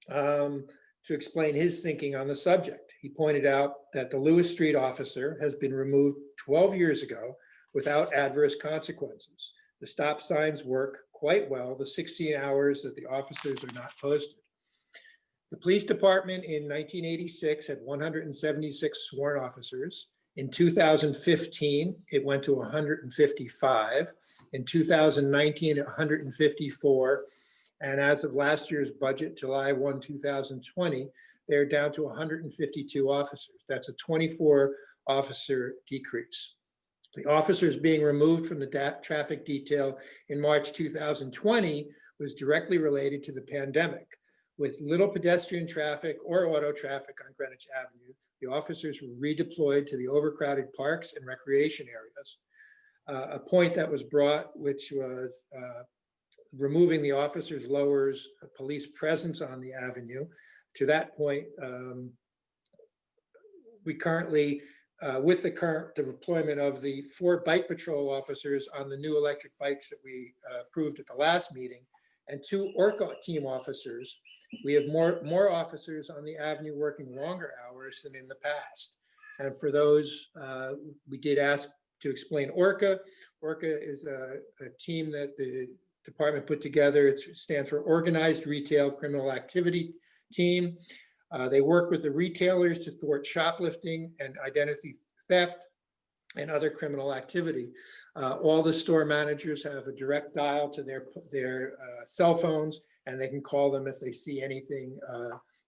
to explain his thinking on the subject. He pointed out that the Lewis Street officer has been removed 12 years ago without adverse consequences. The stop signs work quite well, the 16 hours that the officers are not posted. The police department in 1986 had 176 sworn officers. In 2015, it went to 155. In 2019, 154. And as of last year's budget, July 1, 2020, they're down to 152 officers. That's a 24 officer decrease. The officers being removed from the traffic detail in March 2020 was directly related to the pandemic. With little pedestrian traffic or auto traffic on Greenwich Avenue, the officers were redeployed to the overcrowded parks and recreation areas. A point that was brought, which was removing the officers lowers police presence on the avenue. To that point, we currently, with the current deployment of the 4 bike patrol officers on the new electric bikes that we approved at the last meeting, and 2 ORCA team officers, we have more officers on the avenue working longer hours than in the past. And for those, we did ask to explain ORCA. ORCA is a team that the department put together. It stands for Organized Retail Criminal Activity Team. They work with the retailers to thwart shoplifting and identity theft and other criminal activity. All the store managers have a direct dial to their cell phones, and they can call them if they see anything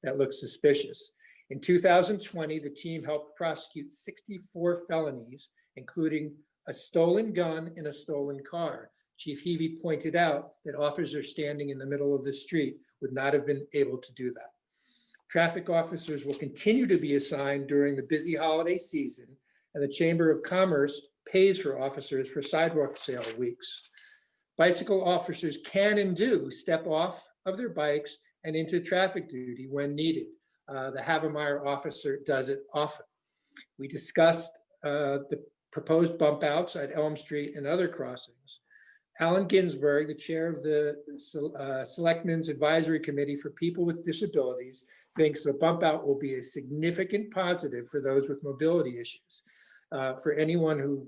that looks suspicious. In 2020, the team helped prosecute 64 felonies, including a stolen gun in a stolen car. Chief Heavey pointed out that officers standing in the middle of the street would not have been able to do that. Traffic officers will continue to be assigned during the busy holiday season, and the Chamber of Commerce pays for officers for sidewalk sale weeks. Bicycle officers can and do step off of their bikes and into traffic duty when needed. The Havemeyer officer does it often. We discussed the proposed bump outs at Elm Street and other crossings. Alan Ginsberg, the chair of the Selectmen's Advisory Committee for People with Disabilities, thinks the bump out will be a significant positive for those with mobility issues. For anyone who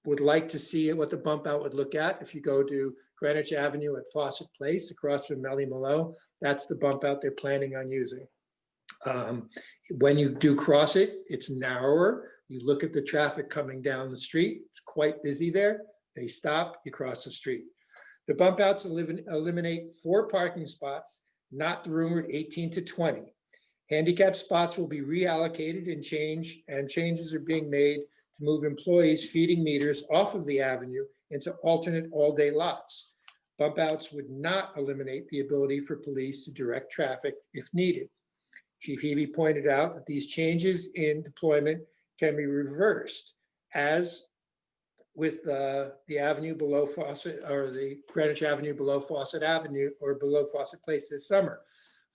would like to see what the bump out would look at, if you go to Greenwich Avenue at Fawcett Place across from Melly Malo, that's the bump out they're planning on using. When you do cross it, it's narrower. You look at the traffic coming down the street, it's quite busy there. They stop, you cross the street. The bump outs eliminate 4 parking spots, not the rumored 18 to 20. Handicap spots will be reallocated and changes are being made to move employees feeding meters off of the avenue into alternate all-day lots. Bump outs would not eliminate the ability for police to direct traffic if needed. Chief Heavey pointed out that these changes in deployment can be reversed, as with the avenue below Fawcett, or the Greenwich Avenue below Fawcett Avenue or below Fawcett Place this summer.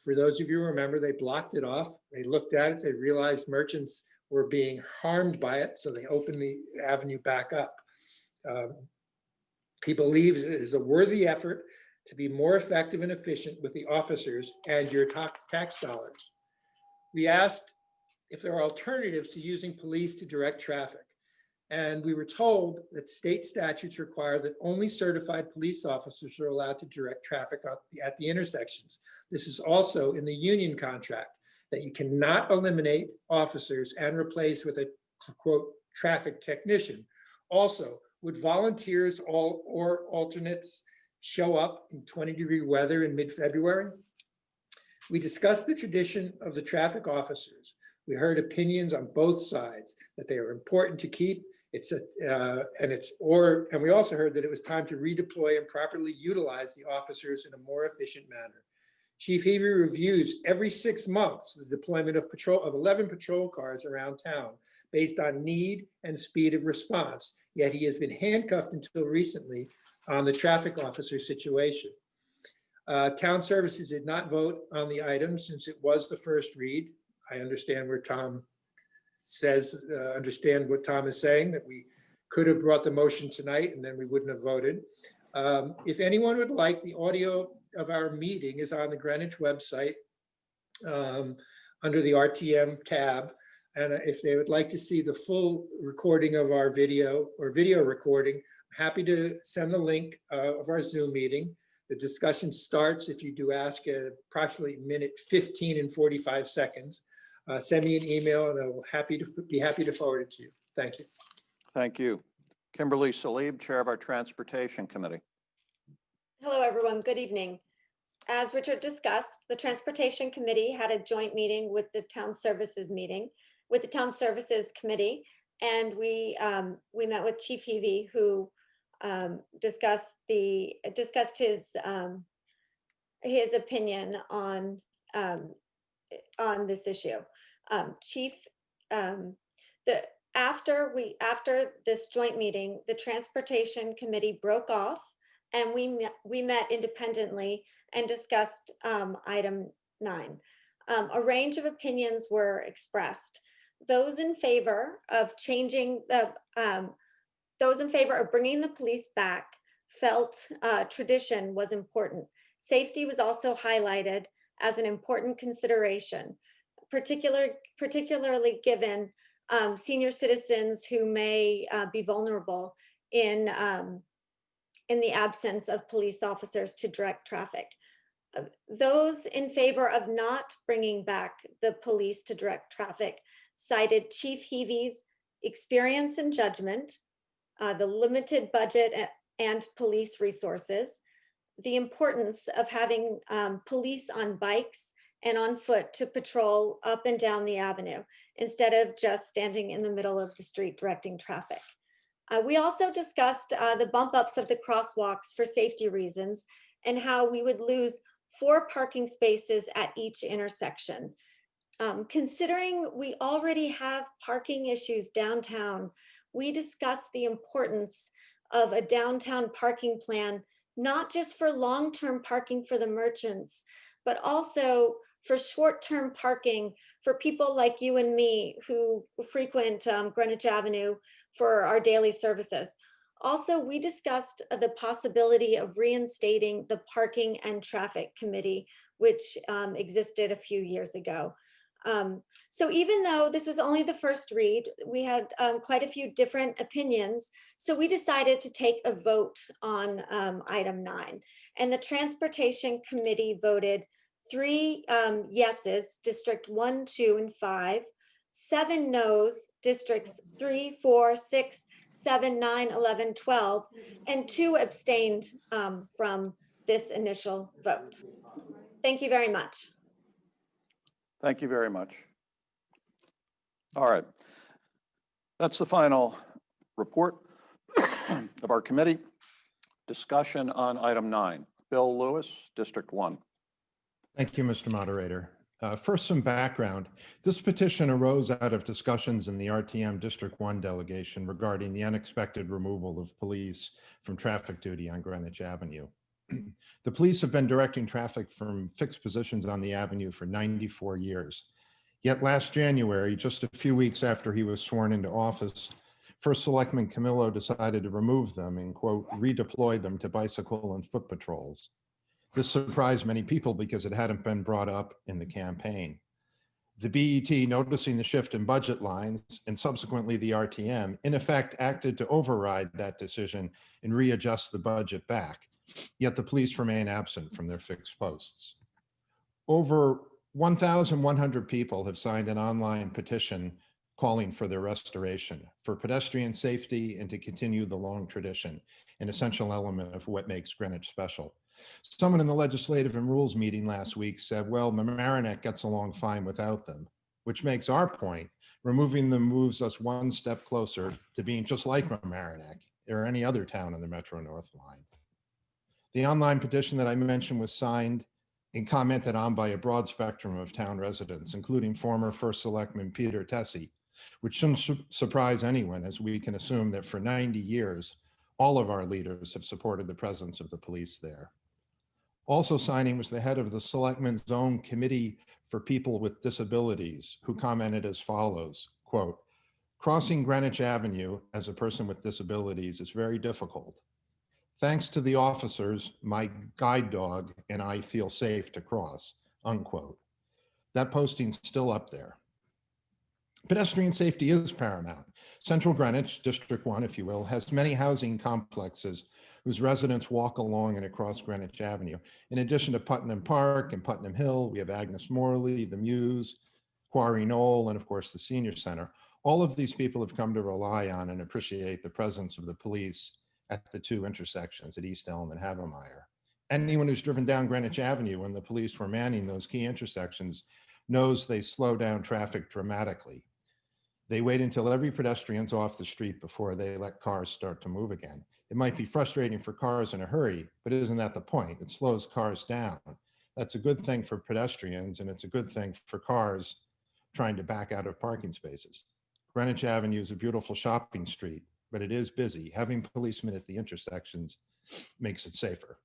For those of you who remember, they blocked it off. They looked at it, they realized merchants were being harmed by it, so they opened the avenue back up. He believes it is a worthy effort to be more effective and efficient with the officers and your tax dollars. We asked if there are alternatives to using police to direct traffic. And we were told that state statutes require that only certified police officers are allowed to direct traffic at the intersections. This is also in the union contract, that you cannot eliminate officers and replace with a, quote, traffic technician. Also, would volunteers or alternates show up in 20-degree weather in mid-February? We discussed the tradition of the traffic officers. We heard opinions on both sides that they are important to keep. And we also heard that it was time to redeploy and properly utilize the officers in a more efficient manner. Chief Heavey reviews every 6 months the deployment of 11 patrol cars around town based on need and speed of response. Yet he has been handcuffed until recently on the traffic officer situation. Town services did not vote on the item since it was the first read. I understand where Tom says, understand what Tom is saying, that we could have brought the motion tonight and then we wouldn't have voted. If anyone would like, the audio of our meeting is on the Greenwich website under the RTM tab. And if they would like to see the full recording of our video or video recording, I'm happy to send the link of our Zoom meeting. The discussion starts, if you do ask, at approximately minute 15 and 45 seconds. Send me an email and I will be happy to forward it to you. Thank you. Thank you. Kimberly Salib, Chair of our Transportation Committee. Hello, everyone. Good evening. as Richard discussed, the Transportation Committee had a joint meeting with the Town Services Committee, and we met with Chief Heavey, who discussed his opinion on this issue. After this joint meeting, the Transportation Committee broke off, and we met independently and discussed item 9. A range of opinions were expressed. Those in favor of bringing the police back felt tradition was important. Safety was also highlighted as an important consideration, particularly given senior citizens who may be vulnerable in the absence of police officers to direct traffic. Those in favor of not bringing back the police to direct traffic cited Chief Heavey's experience and judgment, the limited budget and police resources, the importance of having police on bikes and on foot to patrol up and down the avenue instead of just standing in the middle of the street directing traffic. We also discussed the bump ups of the crosswalks for safety reasons and how we would lose 4 parking spaces at each intersection. Considering we already have parking issues downtown, we discussed the importance of a downtown parking plan, not just for long-term parking for the merchants, but also for short-term parking for people like you and me who frequent Greenwich Avenue for our daily services. Also, we discussed the possibility of reinstating the Parking and Traffic Committee, which existed a few years ago. So even though this was only the first read, we had quite a few different opinions. So we decided to take a vote on item 9. And the Transportation Committee voted 3 yeses, District 1, 2, and 5, 7 noes, Districts 3, 4, 6, 7, 9, 11, 12, and 2 abstained from this initial vote. Thank you very much. Thank you very much. All right. That's the final report of our committee. Discussion on item 9. Bill Lewis, District 1. Thank you, Mr. Moderator. First, some background. This petition arose out of discussions in the RTM District 1 delegation regarding the unexpected removal of police from traffic duty on Greenwich Avenue. The police have been directing traffic from fixed positions on the avenue for 94 years. Yet last January, just a few weeks after he was sworn into office, First Selectman Camillo decided to remove them and, quote, redeploy them to bicycle and foot patrols. This surprised many people because it hadn't been brought up in the campaign. The BET, noticing the shift in budget lines and subsequently the RTM, in effect acted to override that decision and readjust the budget back. Yet the police remain absent from their fixed posts. Over 1,100 people have signed an online petition calling for their restoration, for pedestrian safety and to continue the long tradition, an essential element of what makes Greenwich special. Someone in the Legislative and Rules meeting last week said, well, Mamaroneck gets along fine without them, which makes our point. Removing them moves us one step closer to being just like Mamaroneck or any other town on the Metro North line. The online petition that I mentioned was signed and commented on by a broad spectrum of town residents, including former First Selectman Peter Tessie, which shouldn't surprise anyone, as we can assume that for 90 years, all of our leaders have supported the presence of the police there. Also signing was the head of the Selectmen's own Committee for People with Disabilities, who commented as follows, quote, crossing Greenwich Avenue as a person with disabilities is very difficult. Thanks to the officers, my guide dog and I feel safe to cross, unquote. That posting's still up there. Pedestrian safety is paramount. Central Greenwich, District 1, if you will, has many housing complexes whose residents walk along and across Greenwich Avenue. In addition to Putnam Park and Putnam Hill, we have Agnes Morley, the Muse, Quarry Knoll, and of course the Senior Center. All of these people have come to rely on and appreciate the presence of the police at the 2 intersections at East Elm and Havemeyer. Anyone who's driven down Greenwich Avenue when the police were manning those key intersections knows they slow down traffic dramatically. They wait until every pedestrian's off the street before they let cars start to move again. It might be frustrating for cars in a hurry, but isn't that the point? It slows cars down. That's a good thing for pedestrians, and it's a good thing for cars trying to back out of parking spaces. Greenwich Avenue is a beautiful shopping street, but it is busy. Having policemen at the intersections makes it safer.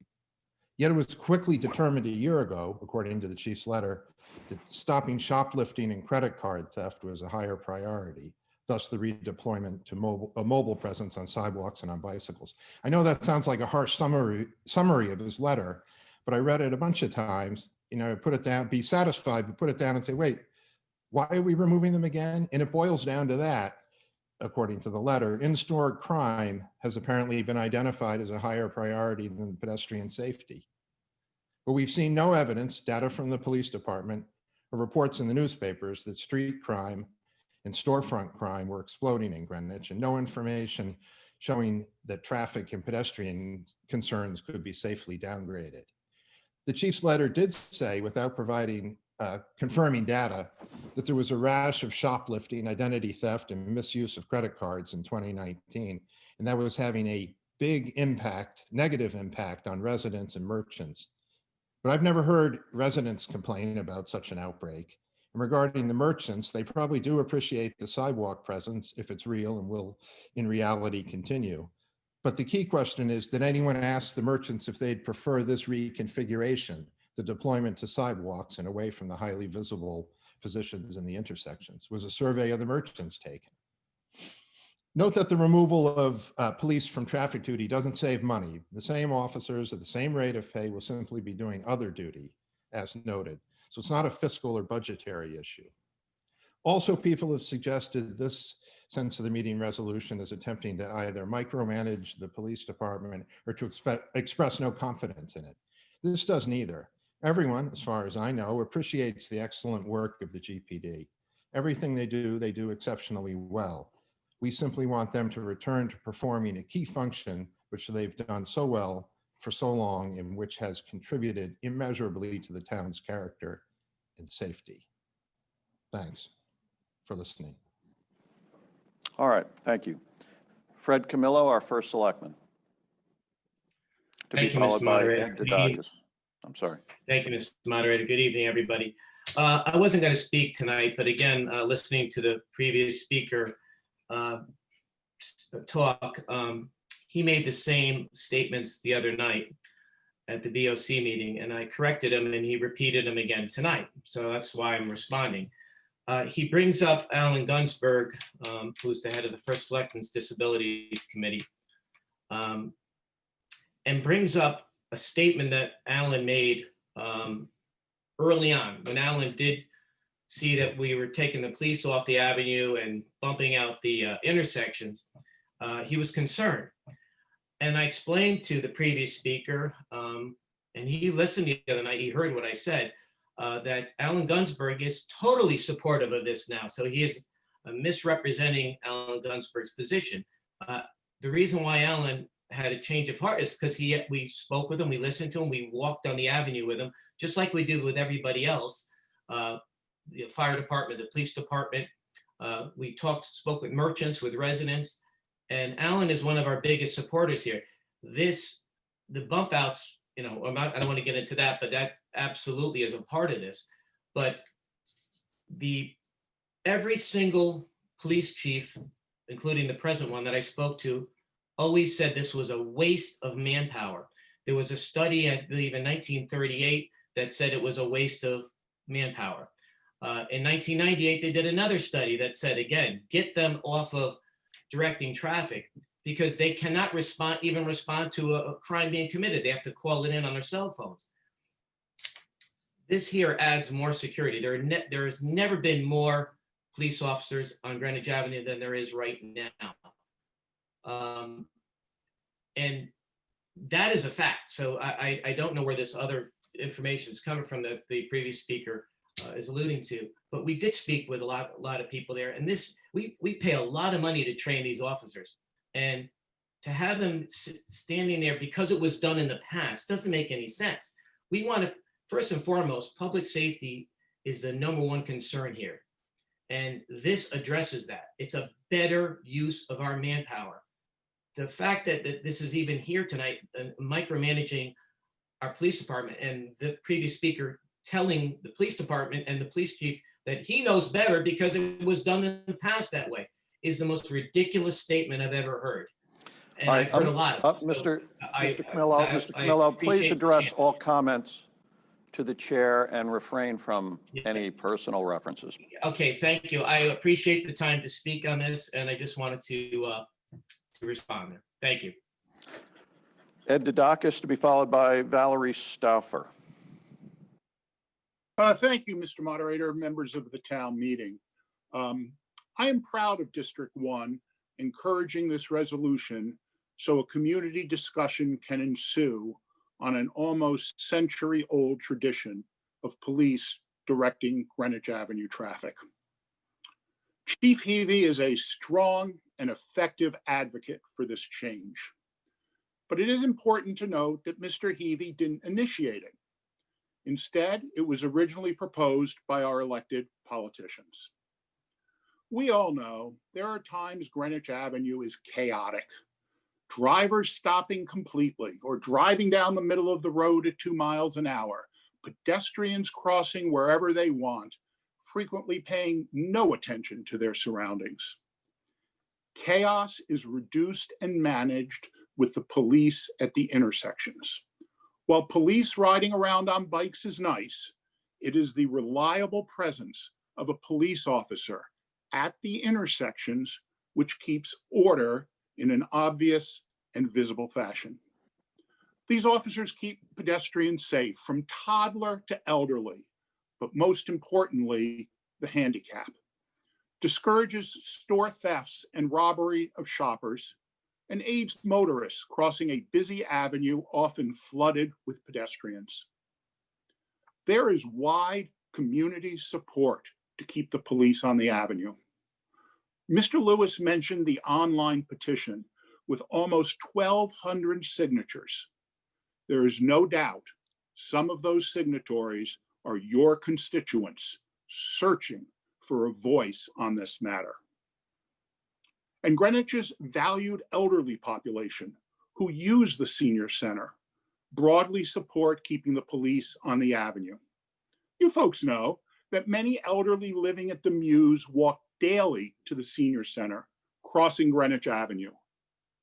Yet it was quickly determined a year ago, according to the chief's letter, that stopping shoplifting and credit card theft was a higher priority, thus the redeployment to a mobile presence on sidewalks and on bicycles. I know that sounds like a harsh summary of his letter, but I read it a bunch of times, put it down, be satisfied, but put it down and say, wait, why are we removing them again? And it boils down to that. According to the letter, in-store crime has apparently been identified as a higher priority than pedestrian safety. But we've seen no evidence, data from the police department, or reports in the newspapers that street crime and storefront crime were exploding in Greenwich, and no information showing that traffic and pedestrian concerns could be safely downgraded. The chief's letter did say, without providing confirming data, that there was a rash of shoplifting, identity theft, and misuse of credit cards in 2019, and that was having a big impact, negative impact on residents and merchants. But I've never heard residents complain about such an outbreak. And regarding the merchants, they probably do appreciate the sidewalk presence if it's real and will in reality continue. But the key question is, did anyone ask the merchants if they'd prefer this reconfiguration, the deployment to sidewalks and away from the highly visible positions in the intersections? Was a survey of the merchants taken? Note that the removal of police from traffic duty doesn't save money. The same officers at the same rate of pay will simply be doing other duty, as noted. So it's not a fiscal or budgetary issue. Also, people have suggested this sense of the meeting resolution is attempting to either micromanage the police department or to express no confidence in it. This does neither. Everyone, as far as I know, appreciates the excellent work of the GPD. Everything they do exceptionally well. We simply want them to return to performing a key function which they've done so well for so long and which has contributed immeasurably to the town's character and safety. Thanks for listening. All right, thank you. Fred Camillo, our first selectman. To be Thank you, followed Mr. by Moderator. Ed Dudakis. I'm sorry. Thank you, Mr. Moderator. Good evening, everybody. I wasn't going to speak tonight, but again, listening to the previous speaker talk, he made the same statements the other night at the BOC meeting, and I corrected him, and he repeated them again tonight. So that's why I'm responding. He brings up Alan Gunsberg, who's the head of the First Selectmen's Disabilities Committee, and brings up a statement that Alan made early on, when Alan did see that we were taking the police off the avenue and bumping out the intersections. He was concerned. And I explained to the previous speaker, and he listened the other night, he heard what I said, that Alan Gunsberg is totally supportive of this now. So he is misrepresenting Alan Gunsberg's position. The reason why Alan had a change of heart is because we spoke with him, we listened to him, we walked on the avenue with him, just like we do with everybody else. The fire department, the police department. We spoke with merchants, with residents, and Alan is one of our biggest supporters here. The bump outs, I don't want to get into that, but that absolutely is a part of this. But every single police chief, including the present one that I spoke to, always said this was a waste of manpower. There was a study, I believe in 1938, that said it was a waste of manpower. In 1998, they did another study that said, again, get them off of directing traffic because they cannot even respond to a crime being committed. They have to call it in on their cell phones. This here adds more security. There has never been more police officers on Greenwich Avenue than there is right now. And that is a fact. So I don't know where this other information is coming from that the previous speaker is alluding to, but we did speak with a lot of people there, and we pay a lot of money to train these officers, and to have them standing there because it was done in the past doesn't make any sense. We want to, first and foremost, public safety is the number one concern here. And this addresses that. It's a better use of our manpower. The fact that this is even here tonight, micromanaging our police department, and the previous speaker telling the police department and the police chief that he knows better because it was done in the past that way, is the most ridiculous statement I've ever heard. And All I've heard a lot of them. Mr. I- Camillo, I- Mr. I Camillo, appreciate please the address chance. all comments to the chair and refrain from any personal references. Okay, thank you. I appreciate the time to speak on this, and I just wanted to respond there. Thank you. Ed Dudakis to be followed by Valerie Stauffer. Thank you, Mr. Moderator, members of the town meeting. I am proud of District 1 encouraging this resolution so a community discussion can ensue on an almost century-old tradition of police directing Greenwich Avenue traffic. Chief Heavey is a strong and effective advocate for this change. But it is important to note that Mr. Heavey didn't initiate it. Instead, it was originally proposed by our elected politicians. We all know there are times Greenwich Avenue is chaotic. Drivers stopping completely or driving down the middle of the road at 2 miles an hour, pedestrians crossing wherever they want, frequently paying no attention to their surroundings. Chaos is reduced and managed with the police at the intersections. While police riding around on bikes is nice, it is the reliable presence of a police officer at the intersections which keeps order in an obvious and visible fashion. These officers keep pedestrians safe from toddler to elderly, but most importantly, the handicapped. Discourages store thefts and robbery of shoppers, and aids motorists crossing a busy avenue often flooded with pedestrians. There is wide community support to keep the police on the avenue. Mr. Lewis mentioned the online petition with almost 1,200 signatures. There is no doubt some of those signatories are your constituents searching for a voice on this matter. And Greenwich's valued elderly population who use the senior center broadly support keeping the police on the avenue. You folks know that many elderly living at the Mews walk daily to the senior center, crossing Greenwich Avenue.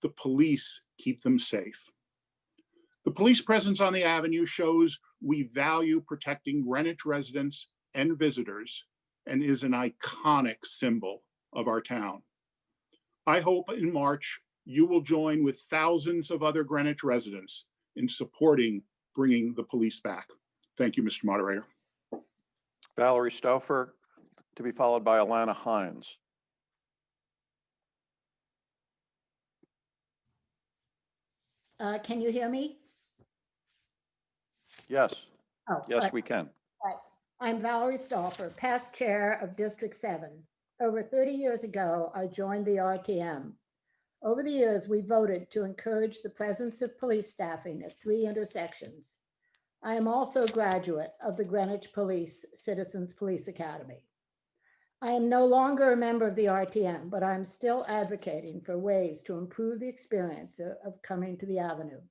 The police keep them safe. The police presence on the avenue shows we value protecting Greenwich residents and visitors and is an iconic symbol of our town. I hope in March you will join with thousands of other Greenwich residents in supporting bringing the police back. Thank you, Mr. Moderator. Valerie Stauffer to be followed by Alana Hines. Can you hear me? Yes. Oh, Yes, we can. Right. I'm Valerie Stauffer, past chair of District 7. Over 30 years ago, I joined the RTM. Over the years, we voted to encourage the presence of police staffing at 3 intersections. I am also a graduate of the Greenwich Police Citizens Police Academy. I am no longer a member of the RTM, but I'm still advocating for ways to improve the experience of coming to the Avenue.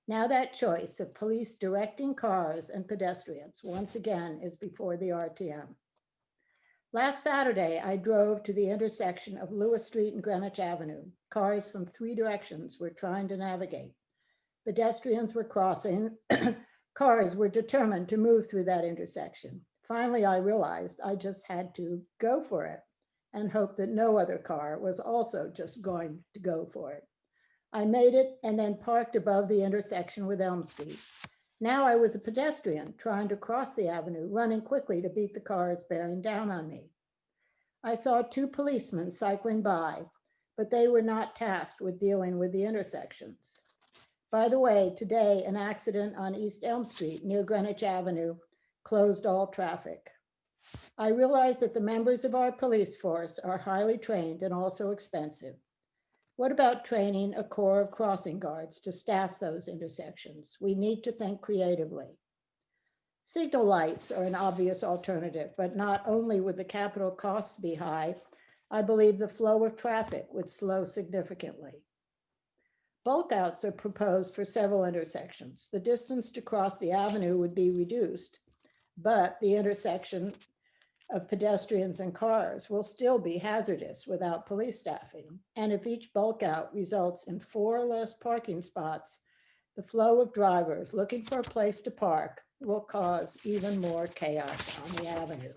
Now that choice of police directing cars and pedestrians once again is before the RTM. Last Saturday, I drove to the intersection of Lewis Street and Greenwich Avenue. Cars from 3 directions were trying to navigate. Pedestrians were crossing. Cars were determined to move through that intersection. Finally, I realized I just had to go for it and hope that no other car was also just going to go for it. I made it and then parked above the intersection with Elm Street. Now I was a pedestrian trying to cross the avenue, running quickly to beat the cars bearing down on me. I saw 2 policemen cycling by, but they were not tasked with dealing with the intersections. By the way, today, an accident on East Elm Street near Greenwich Avenue closed all traffic. I realize that the members of our police force are highly trained and also expensive. What about training a corps of crossing guards to staff those intersections? We need to think creatively. Signal lights are an obvious alternative, but not only would the capital costs be high, I believe the flow of traffic would slow significantly. Bulk outs are proposed for several intersections. The distance to cross the avenue would be reduced, but the intersection of pedestrians and cars will still be hazardous without police staffing. And if each bulk out results in 4 less parking spots, the flow of drivers looking for a place to park will cause even more chaos on the avenue.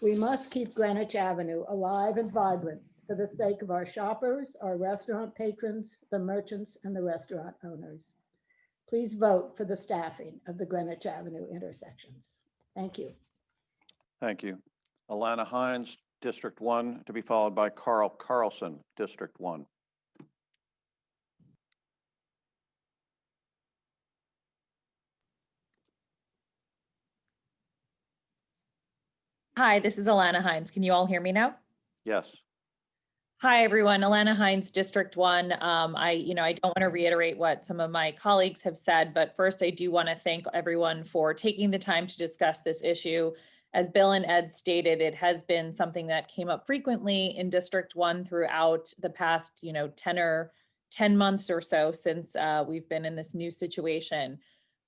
We must keep Greenwich Avenue alive and vibrant for the sake of our shoppers, our restaurant patrons, the merchants, and the restaurant owners. Please vote for the staffing of the Greenwich Avenue intersections. Thank you. Thank you. Alana Hines, District 1, to be followed by Carl Carlson, District 1. Hi, this is Alana Hines. Can you all hear me now? Yes. Hi, everyone. Alana Hines, District 1. I don't want to reiterate what some of my colleagues have said, but first I do want to thank everyone for taking the time to discuss this issue. As Bill and Ed stated, it has been something that came up frequently in District 1 throughout the past, 10 months or so since we've been in this new situation.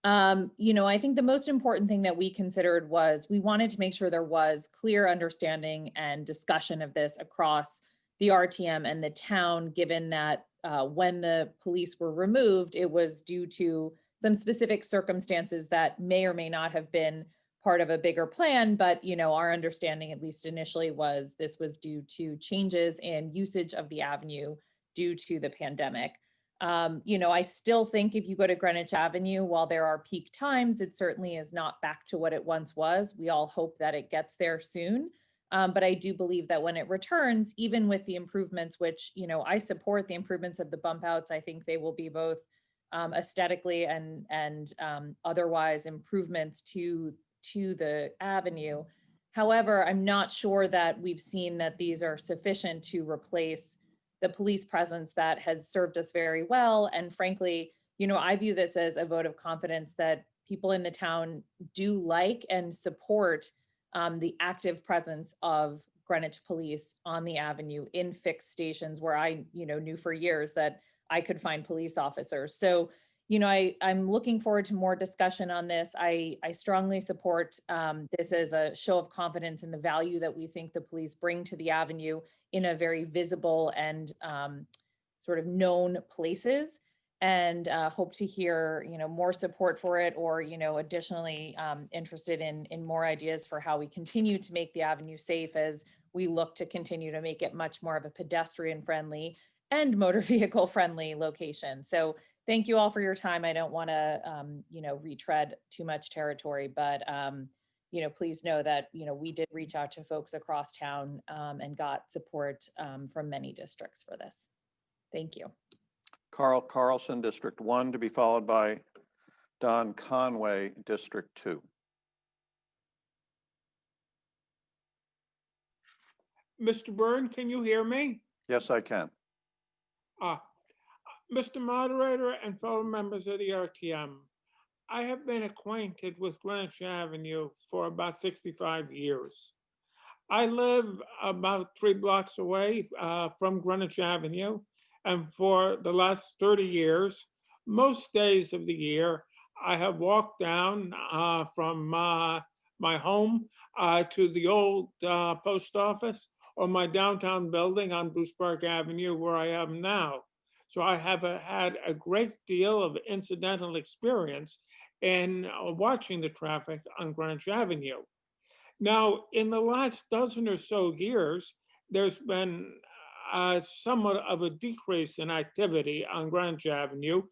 I think the most important thing that we considered was we wanted to make sure there was clear understanding and discussion of this across the RTM and the town, given that when the police were removed, it was due to some specific circumstances that may or may not have been part of a bigger plan. But, our understanding, at least initially, was this was due to changes in usage of the avenue due to the pandemic. I still think if you go to Greenwich Avenue, while there are peak times, it certainly is not back to what it once was. We all hope that it gets there soon. But I do believe that when it returns, even with the improvements, which, I support the improvements of the bump outs, I think they will be both aesthetically and otherwise improvements to the avenue. However, I'm not sure that we've seen that these are sufficient to replace the police presence that has served us very well. And frankly, I view this as a vote of confidence that people in the town do like and support the active presence of Greenwich Police on the avenue in fixed stations where I, knew for years that I could find police officers. So, I'm looking forward to more discussion on this. I strongly support this as a show of confidence in the value that we think the police bring to the avenue in a very visible and sort of known places, and hope to hear, more support for it, or, additionally interested in more ideas for how we continue to make the avenue safe as we look to continue to make it much more of a pedestrian friendly and motor vehicle friendly location. So thank you all for your time. I don't want to, retread too much territory, but, please know that, we did reach out to folks across town and got support from many districts for this. Thank you. Carl Carlson, District 1, to be followed by Don Conway, District 2. Mr. Byrne, can you hear me? Yes, I can. Mr. Moderator and fellow members of the RTM, I have been acquainted with Greenwich Avenue for about 65 years. I live about 3 blocks away from Greenwich Avenue, and for the last 30 years, most days of the year, I have walked down from my home to the old post office or my downtown building on Bruce Park Avenue, where I am now. So I have had a great deal of incidental experience in watching the traffic on Greenwich Avenue. Now, in the last dozen or so years, there's been somewhat of a decrease in activity on Greenwich Avenue,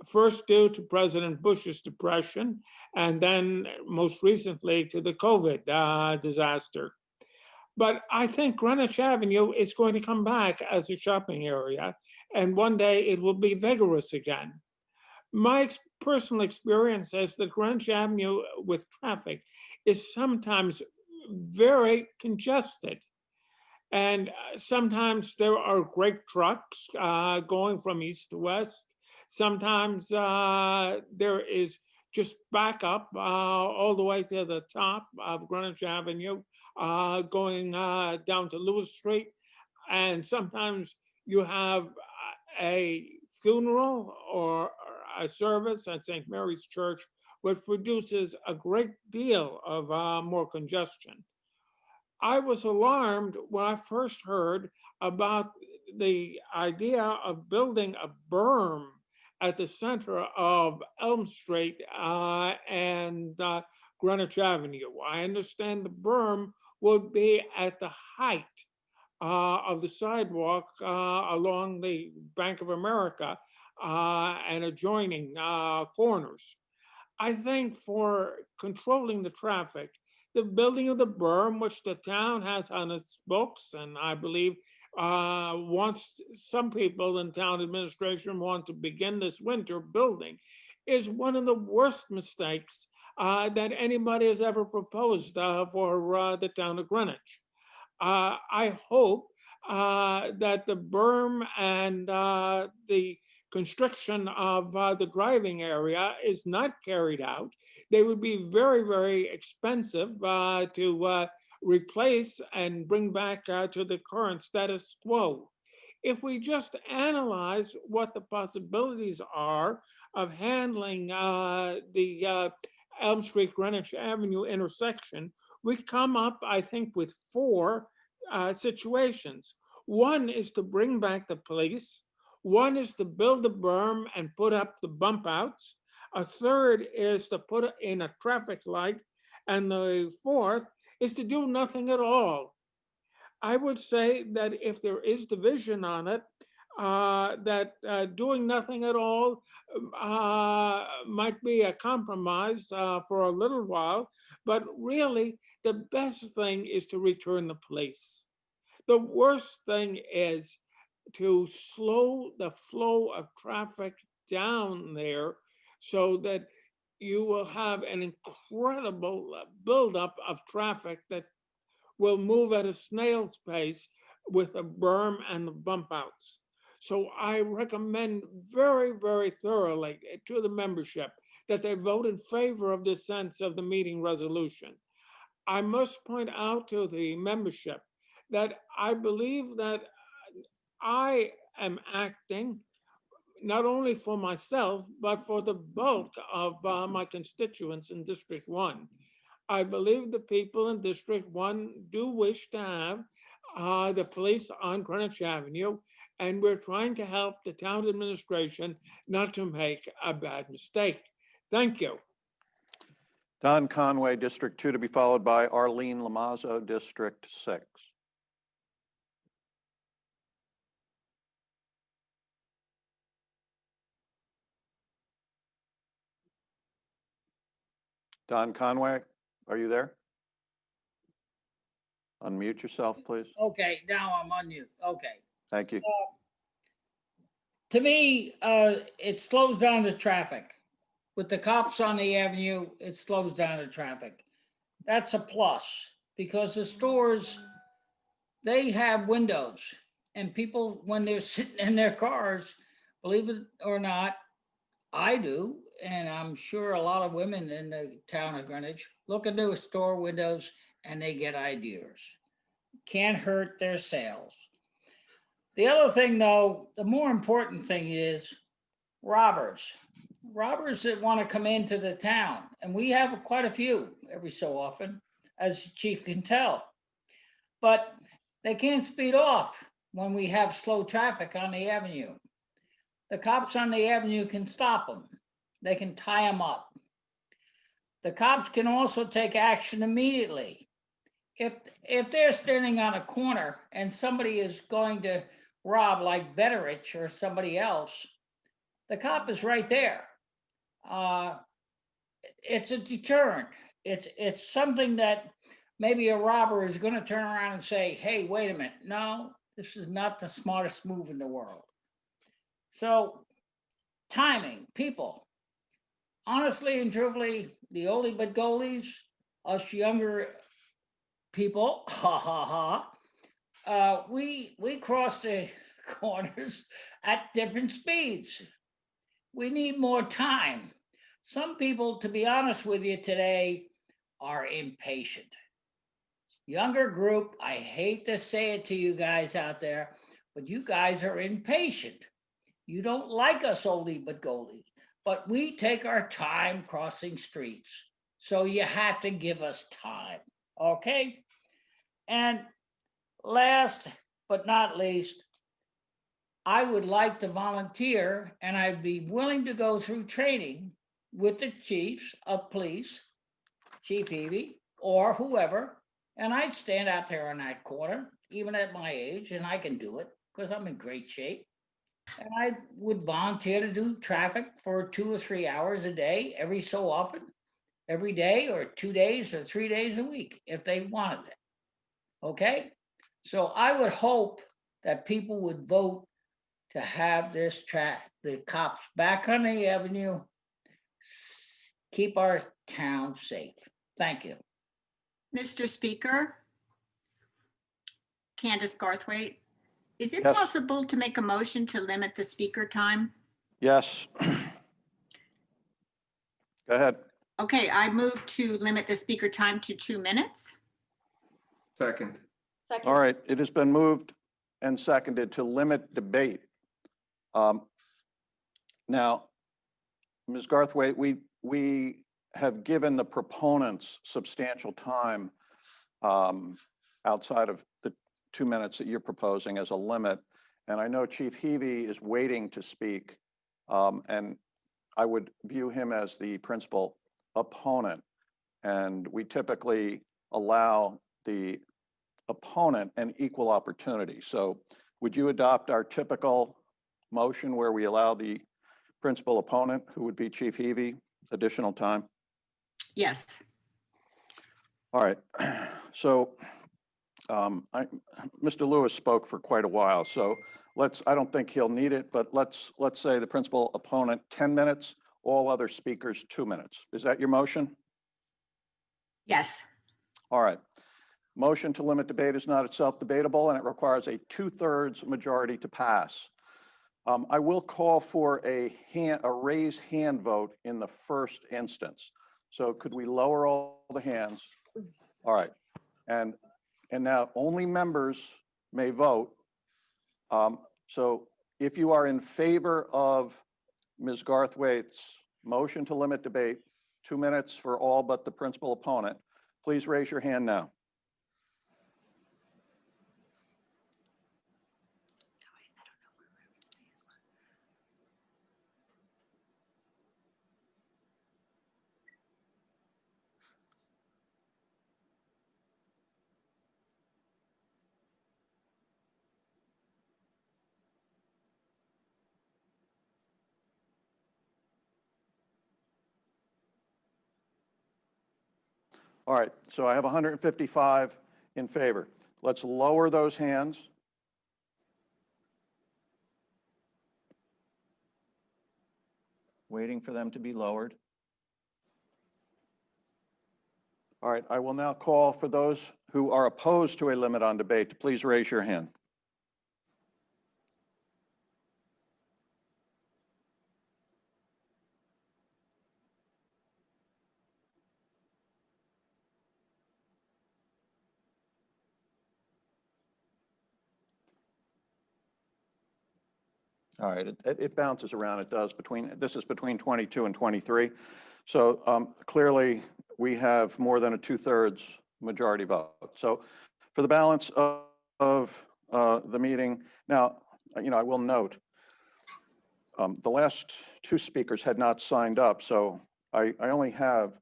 first due to President Bush's depression, and then most recently to the COVID disaster. But I think Greenwich Avenue is going to come back as a shopping area, and one day it will be vigorous again. My personal experience is that Greenwich Avenue with traffic is sometimes very congested. And sometimes there are great trucks going from east to west. Sometimes there is just back up all the way to the top of Greenwich Avenue, going down to Lewis Street. And sometimes you have a funeral or a service at St. Mary's Church, which produces a great deal of more congestion. I was alarmed when I first heard about the idea of building a berm at the center of Elm Street and Greenwich Avenue. I understand the berm would be at the height of the sidewalk along the Bank of America and adjoining corners. I think for controlling the traffic, the building of the berm, which the town has on its books, and I believe some people in town administration want to begin this winter building, is one of the worst mistakes that anybody has ever proposed for the town of Greenwich. I hope that the berm and the constriction of the driving area is not carried out. They would be very, very expensive to replace and bring back to the current status quo. If we just analyze what the possibilities are of handling the Elm Street Greenwich Avenue intersection, we come up, I think, with four situations. One is to bring back the police. One is to build a berm and put up the bump outs. A third is to put in a traffic light. And the fourth is to do nothing at all. I would say that if there is division on it, that doing nothing at all might be a compromise for a little while, but really the best thing is to return the police. The worst thing is to slow the flow of traffic down there so that you will have an incredible buildup of traffic that will move at a snail's pace with a berm and the bump outs. So I recommend very, very thoroughly to the membership that they vote in favor of this sense of the meeting resolution. I must point out to the membership that I believe that I am acting not only for myself, but for the bulk of my constituents in District 1. I believe the people in District 1 do wish to have the police on Greenwich Avenue, and we're trying to help the town administration not to make a bad mistake. Thank you. Don Conway, District 2, to be followed by Arlene Lamazzo, District 6. Don Conway, are you there? Unmute yourself, please. Okay, now I'm on mute. Okay. Thank you. To me, it slows down the traffic. With the cops on the avenue, it slows down the traffic. That's a plus because the stores, they have windows and people, when they're sitting in their cars, believe it or not, I do, and I'm sure a lot of women in the town of Greenwich look into the store windows and they get ideas. Can't hurt their sales. The other thing though, the more important thing is robbers that want to come into the town. And we have quite a few every so often, as the chief can tell. But they can't speed off when we have slow traffic on the avenue. The cops on the avenue can stop them. They can tie them up. The cops can also take action immediately. If they're standing on a corner and somebody is going to rob like Betteridge or somebody else, the cop is right there. It's a deterrent. It's something that maybe a robber is going to turn around and say, hey, wait a minute. No, this is not the smartest move in the world. So timing, people. Honestly and truthfully, the oldie but goldies, us younger people, we cross the corners at different speeds. We need more time. Some people, to be honest with you today, are impatient. Younger group, I hate to say it to you guys out there, but you guys are impatient. You don't like us oldie but goldies, but we take our time crossing streets. So you have to give us time, okay? And last but not least, I would like to volunteer and I'd be willing to go through training with the chiefs of police, Chief Evie, or whoever, and I'd stand out there on that corner, even at my age, and I can do it because I'm in great shape. And I would volunteer to do traffic for 2 or 3 hours a day, every so often, every day, or 2 days or 3 days a week, if they wanted it. Okay? So I would hope that people would vote to have the cops back on the avenue, keep our town safe. Thank you. Mr. Speaker, Candace Garthwaite, is it Yes. possible to make a motion to limit the speaker time? Yes. Go ahead. Okay, I move to limit the speaker time to 2 minutes. Second. All right, it has been moved and seconded to limit debate. Now, Ms. Garthwaite, we have given the proponents substantial time outside of the 2 minutes that you're proposing as a limit. And I know Chief Heavey is waiting to speak, and I would view him as the principal opponent. And we typically allow the opponent an equal opportunity. So would you adopt our typical motion where we allow the principal opponent, who would be Chief Heavey, additional time? Yes. All right. So Mr. Lewis spoke for quite a while, so I don't think he'll need it, but let's say the principal opponent 10 minutes, all other speakers 2 minutes. Is that your motion? Yes. All right. Motion to limit debate is not itself debatable, and it requires a 2/3 majority to pass. I will call for a raised hand vote in the first instance. So could we lower all the hands? All right. And now only members may vote. So if you are in favor of Ms. Garthwaite's motion to limit debate, 2 minutes for all but the principal opponent, please raise your hand now. All right, so I have 155 in favor. Let's lower those hands. Waiting for them to be lowered. All right, I will now call for those who are opposed to a limit on debate to please raise your hand. All right, it bounces around. It does this is between 22 and 23. So clearly we have more than a 2/3 majority vote. So for the balance of the meeting, now, I will note the last 2 speakers had not signed up. So I only have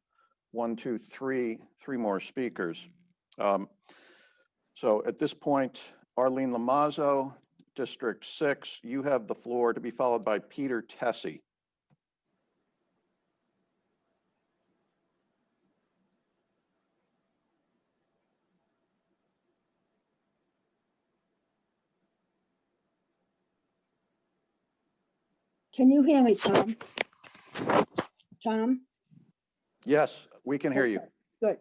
3 more speakers. So at this point, Arlene Lamazzo, District 6, you have the floor, to be followed by Peter Tessie. Can you hear me, Tom? Tom? Yes, we can hear you. Good.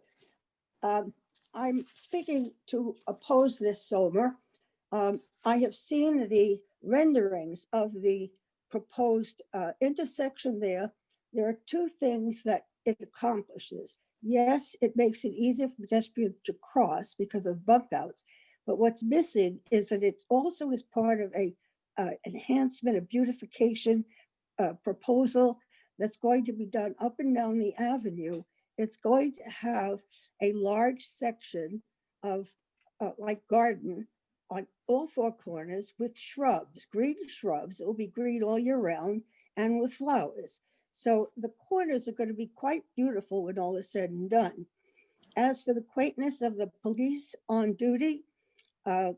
I'm speaking to oppose this SOMR I have seen the renderings of the proposed intersection there. There are two things that it accomplishes. Yes, it makes it easier for pedestrians to cross because of bump outs, but what's missing is that it also is part of a enhancement, a beautification proposal that's going to be done up and down the avenue. It's going to have a large section of like garden on all four corners with shrubs, green shrubs. It will be green all year round and with flowers. So the corners are going to be quite beautiful when all is said and done. As for the quaintness of the police on duty,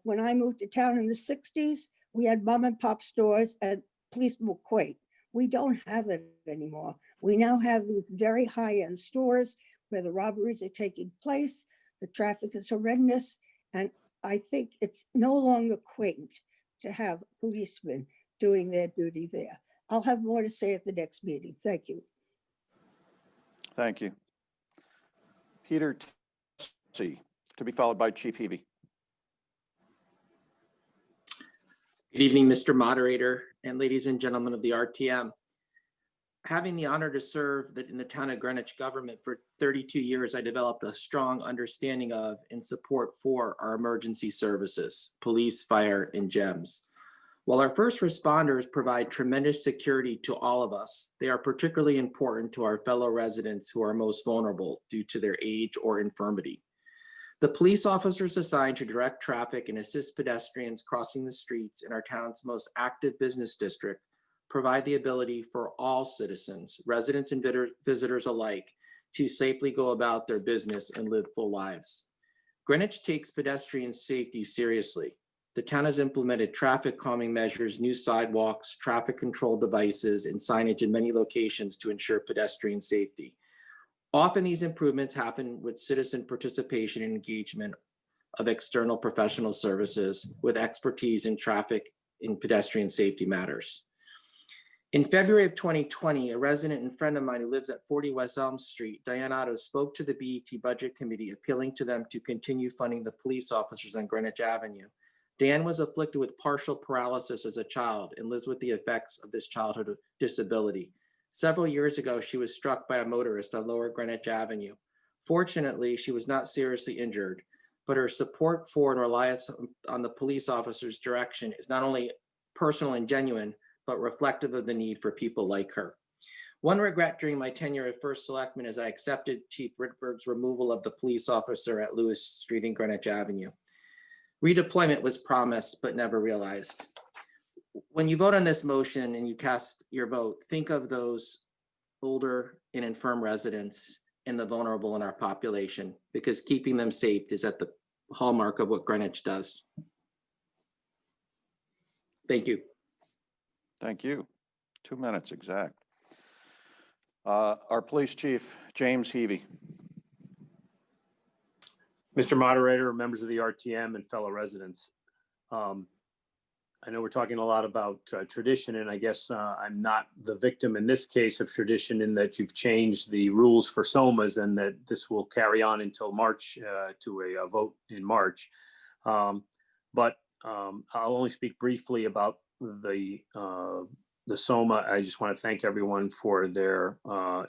when I moved to town in the 60s, we had mom and pop stores and policemen were quaint. We don't have it anymore. We now have these very high-end stores where the robberies are taking place, the traffic is horrendous, and I think it's no longer quaint to have policemen doing their duty there. I'll have more to say at the next meeting. Thank you. Thank you. Peter T, to be followed by Chief Hebe. Good evening, Mr. Moderator and ladies and gentlemen of the RTM. Having the honor to serve in the town of Greenwich government for 32 years, I developed a strong understanding of and support for our emergency services, police, fire, and GEMS. While our first responders provide tremendous security to all of us, they are particularly important to our fellow residents who are most vulnerable due to their age or infirmity. The police officers assigned to direct traffic and assist pedestrians crossing the streets in our town's most active business district provide the ability for all citizens, residents and visitors alike, to safely go about their business and live full lives. Greenwich takes pedestrian safety seriously. The town has implemented traffic calming measures, new sidewalks, traffic control devices, and signage in many locations to ensure pedestrian safety. Often these improvements happen with citizen participation and engagement of external professional services with expertise in traffic and pedestrian safety matters. In February of 2020, a resident and friend of mine who lives at 40 West Elm Street, Diane Otto, spoke to the BET Budget Committee, appealing to them to continue funding the police officers on Greenwich Avenue. Dan was afflicted with partial paralysis as a child and lives with the effects of this childhood disability. Several years ago, she was struck by a motorist on Lower Greenwich Avenue. Fortunately, she was not seriously injured, but her support for and reliance on the police officer's direction is not only personal and genuine, but reflective of the need for people like her. One regret during my tenure as first selectman is I accepted Chief Ritberg's removal of the police officer at Lewis Street and Greenwich Avenue. Redeployment was promised, but never realized. When you vote on this motion and you cast your vote, think of those older and infirm residents and the vulnerable in our population, because keeping them safe is at the hallmark of what Greenwich does. Thank you. Thank you. 2 minutes exact. Our police chief, James Hebe. Mr. Moderator, members of the RTM and fellow residents. I know we're talking a lot about tradition, and I guess I'm not the victim in this case of tradition in that you've changed the rules for SOMAs and that this will carry on until March to a vote in March. But I'll only speak briefly about the SOMA. I just want to thank everyone for their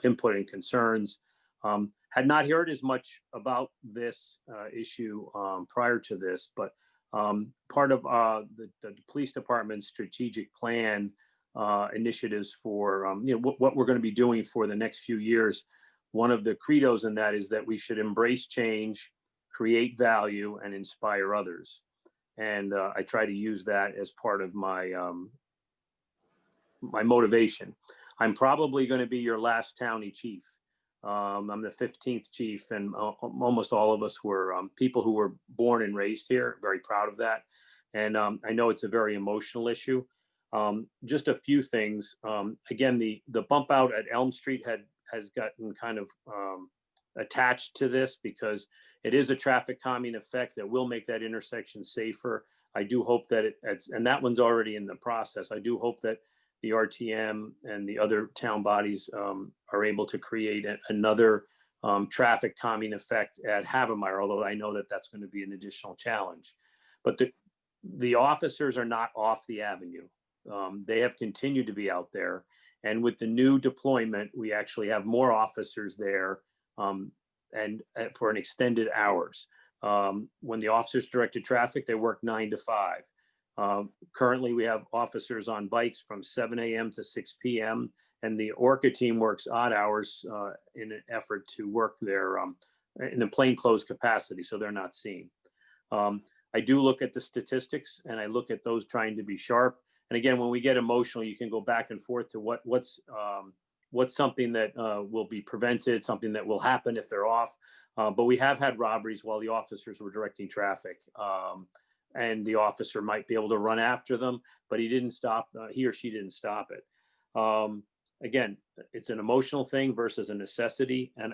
input and concerns. Had not heard as much about this issue prior to this, but part of the police department's strategic plan initiatives for what we're going to be doing for the next few years. One of the credos in that is that we should embrace change, create value, and inspire others. And I try to use that as part of my my motivation. I'm probably going to be your last townie chief. I'm the 15th chief, and almost all of us were people who were born and raised here. Very proud of that. And I know it's a very emotional issue. Just a few things. Again, the bump out at Elm Street has gotten kind of attached to this because it is a traffic calming effect that will make that intersection safer. I do hope that and that one's already in the process. I do hope that the RTM and the other town bodies are able to create another traffic calming effect at Havemeyer, although I know that that's going to be an additional challenge. But The officers are not off the avenue. They have continued to be out there. And with the new deployment, we actually have more officers there and for an extended hours. When the officers directed traffic, they work 9 to 5. Currently, we have officers on bikes from 7 a.m. to 6 p.m. and the Orca team works odd hours in an effort to work their in the plainclothes capacity, so they're not seen. I do look at the statistics and I look at those trying to be sharp. And again, when we get emotional, you can go back and forth to what's something that will be prevented, something that will happen if they're off. But we have had robberies while the officers were directing traffic. And the officer might be able to run after them, but he didn't stop, he or she didn't stop it. Again, it's an emotional thing versus a necessity. And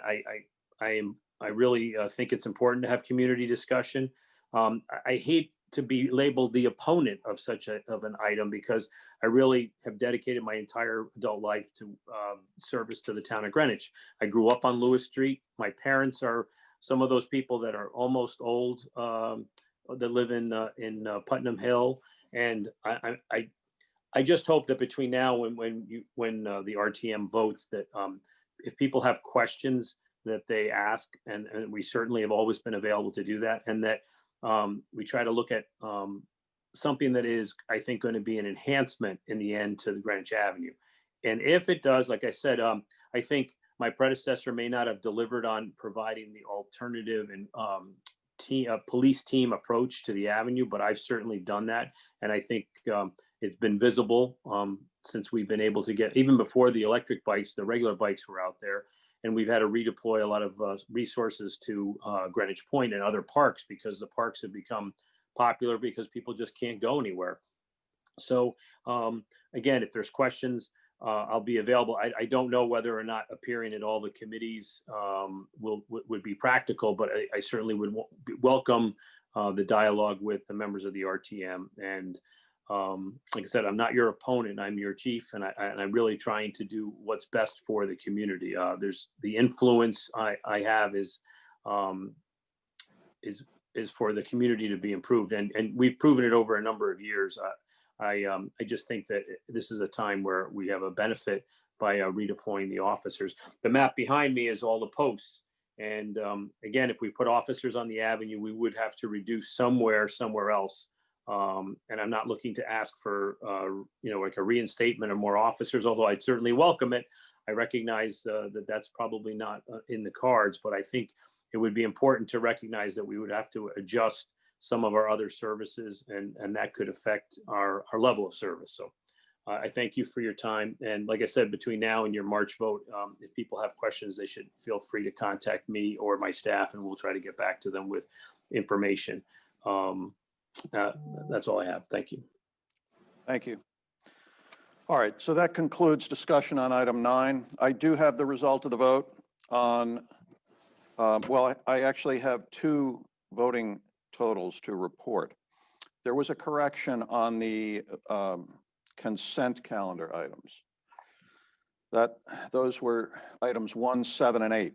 I really think it's important to have community discussion. I hate to be labeled the opponent of such an item because I really have dedicated my entire adult life to service to the town of Greenwich. I grew up on Lewis Street. My parents are some of those people that are almost old that live in Putnam Hill, and I just hope that between now and when the RTM votes, that if people have questions that they ask, and we certainly have always been available to do that, and that we try to look at something that is, I think, going to be an enhancement in the end to the Greenwich Avenue. And if it does, like I said, I think my predecessor may not have delivered on providing the alternative and police team approach to the avenue, but I've certainly done that. And I think it's been visible since we've been able to get, even before the electric bikes, the regular bikes were out there. And we've had to redeploy a lot of resources to Greenwich Point and other parks because the parks have become popular because people just can't go anywhere. So again, if there's questions, I'll be available. I don't know whether or not appearing at all the committees would be practical, but I certainly would welcome the dialogue with the members of the RTM. And like I said, I'm not your opponent, I'm your chief, and I'm really trying to do what's best for the community. There's the influence I have is for the community to be improved, and we've proven it over a number of years. I just think that this is a time where we have a benefit by redeploying the officers. The map behind me is all the posts. And again, if we put officers on the avenue, we would have to reduce somewhere else. And I'm not looking to ask for, like a reinstatement of more officers, although I'd certainly welcome it. I recognize that that's probably not in the cards, but I think it would be important to recognize that we would have to adjust some of our other services, and that could affect our level of service. So I thank you for your time. And like I said, between now and your March vote, if people have questions, they should feel free to contact me or my staff, and we'll try to get back to them with information. That's all I have. Thank you. Thank you. All right, so that concludes discussion on item 9. I do have the result of the vote on, well, I actually have 2 voting totals to report. There was a correction on the consent calendar items. Those were items 1, 7, and 8.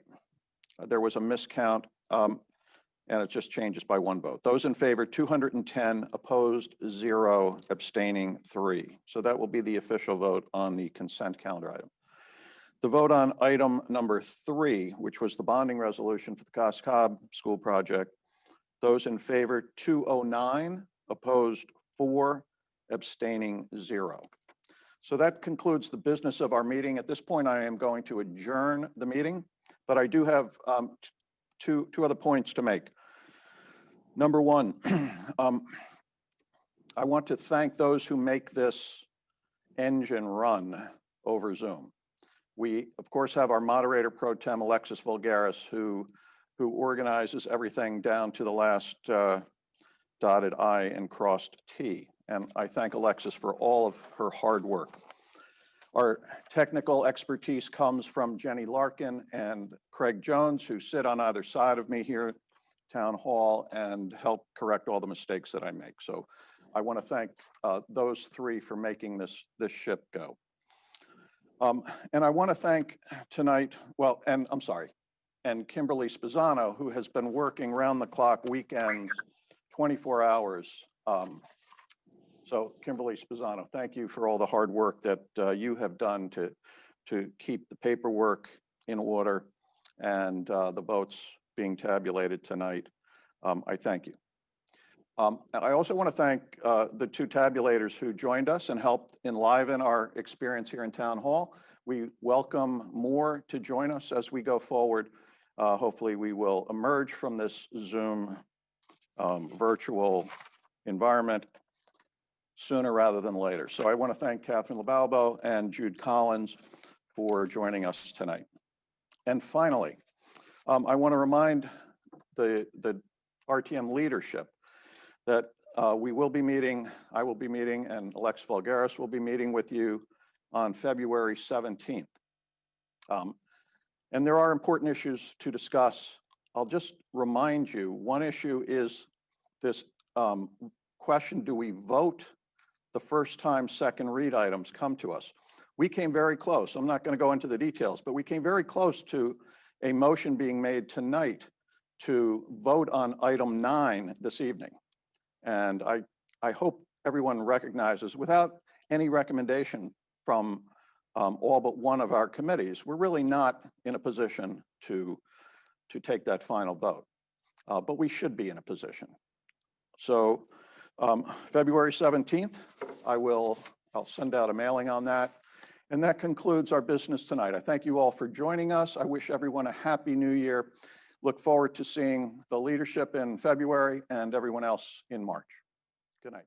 There was a miscount, and it just changes by 1 vote. Those in favor, 210, opposed 0, abstaining 3. So that will be the official vote on the consent calendar item. The vote on item number 3, which was the bonding resolution for the Cos Cob School project. Those in favor, 209, opposed 4, abstaining 0. So that concludes the business of our meeting. At this point, I am going to adjourn the meeting, but I do have two other points to make. Number 1, I want to thank those who make this engine run over Zoom. We, of course, have our moderator pro tem, Alexis Vulgaris, who organizes everything down to the last dotted I and crossed T. And I thank Alexis for all of her hard work. Our technical expertise comes from Jenny Larkin and Craig Jones, who sit on either side of me here at Town Hall and help correct all the mistakes that I make. So I want to thank those 3 for making this ship go. And I want to thank tonight, and Kimberly Spezzano, who has been working round the clock weekends, 24 hours So Kimberly Spezzano, thank you for all the hard work that you have done to keep the paperwork in order and the votes being tabulated tonight. I thank you. I also want to thank the two tabulators who joined us and helped enliven our experience here in Town Hall. We welcome more to join us as we go forward. Hopefully we will emerge from this Zoom virtual environment sooner rather than later. So I want to thank Catherine LaBalbo and Jude Collins for joining us tonight. And finally, I want to remind the RTM leadership that we will be meeting, I will be meeting, and Alex Vulgaris will be meeting with you on February 17th. And there are important issues to discuss. I'll just remind you, one issue is this question, do we vote the first time second read items come to us? We came very close. I'm not going to go into the details, but we came very close to a motion being made tonight to vote on item 9 this evening. And I hope everyone recognizes, without any recommendation from all but one of our committees, we're really not in a position to take that final vote, but we should be in a position. So February 17th, I'll send out a mailing on that. And that concludes our business tonight. I thank you all for joining us. I wish everyone a happy new year. Look forward to seeing the leadership in February and everyone else in March. Good night.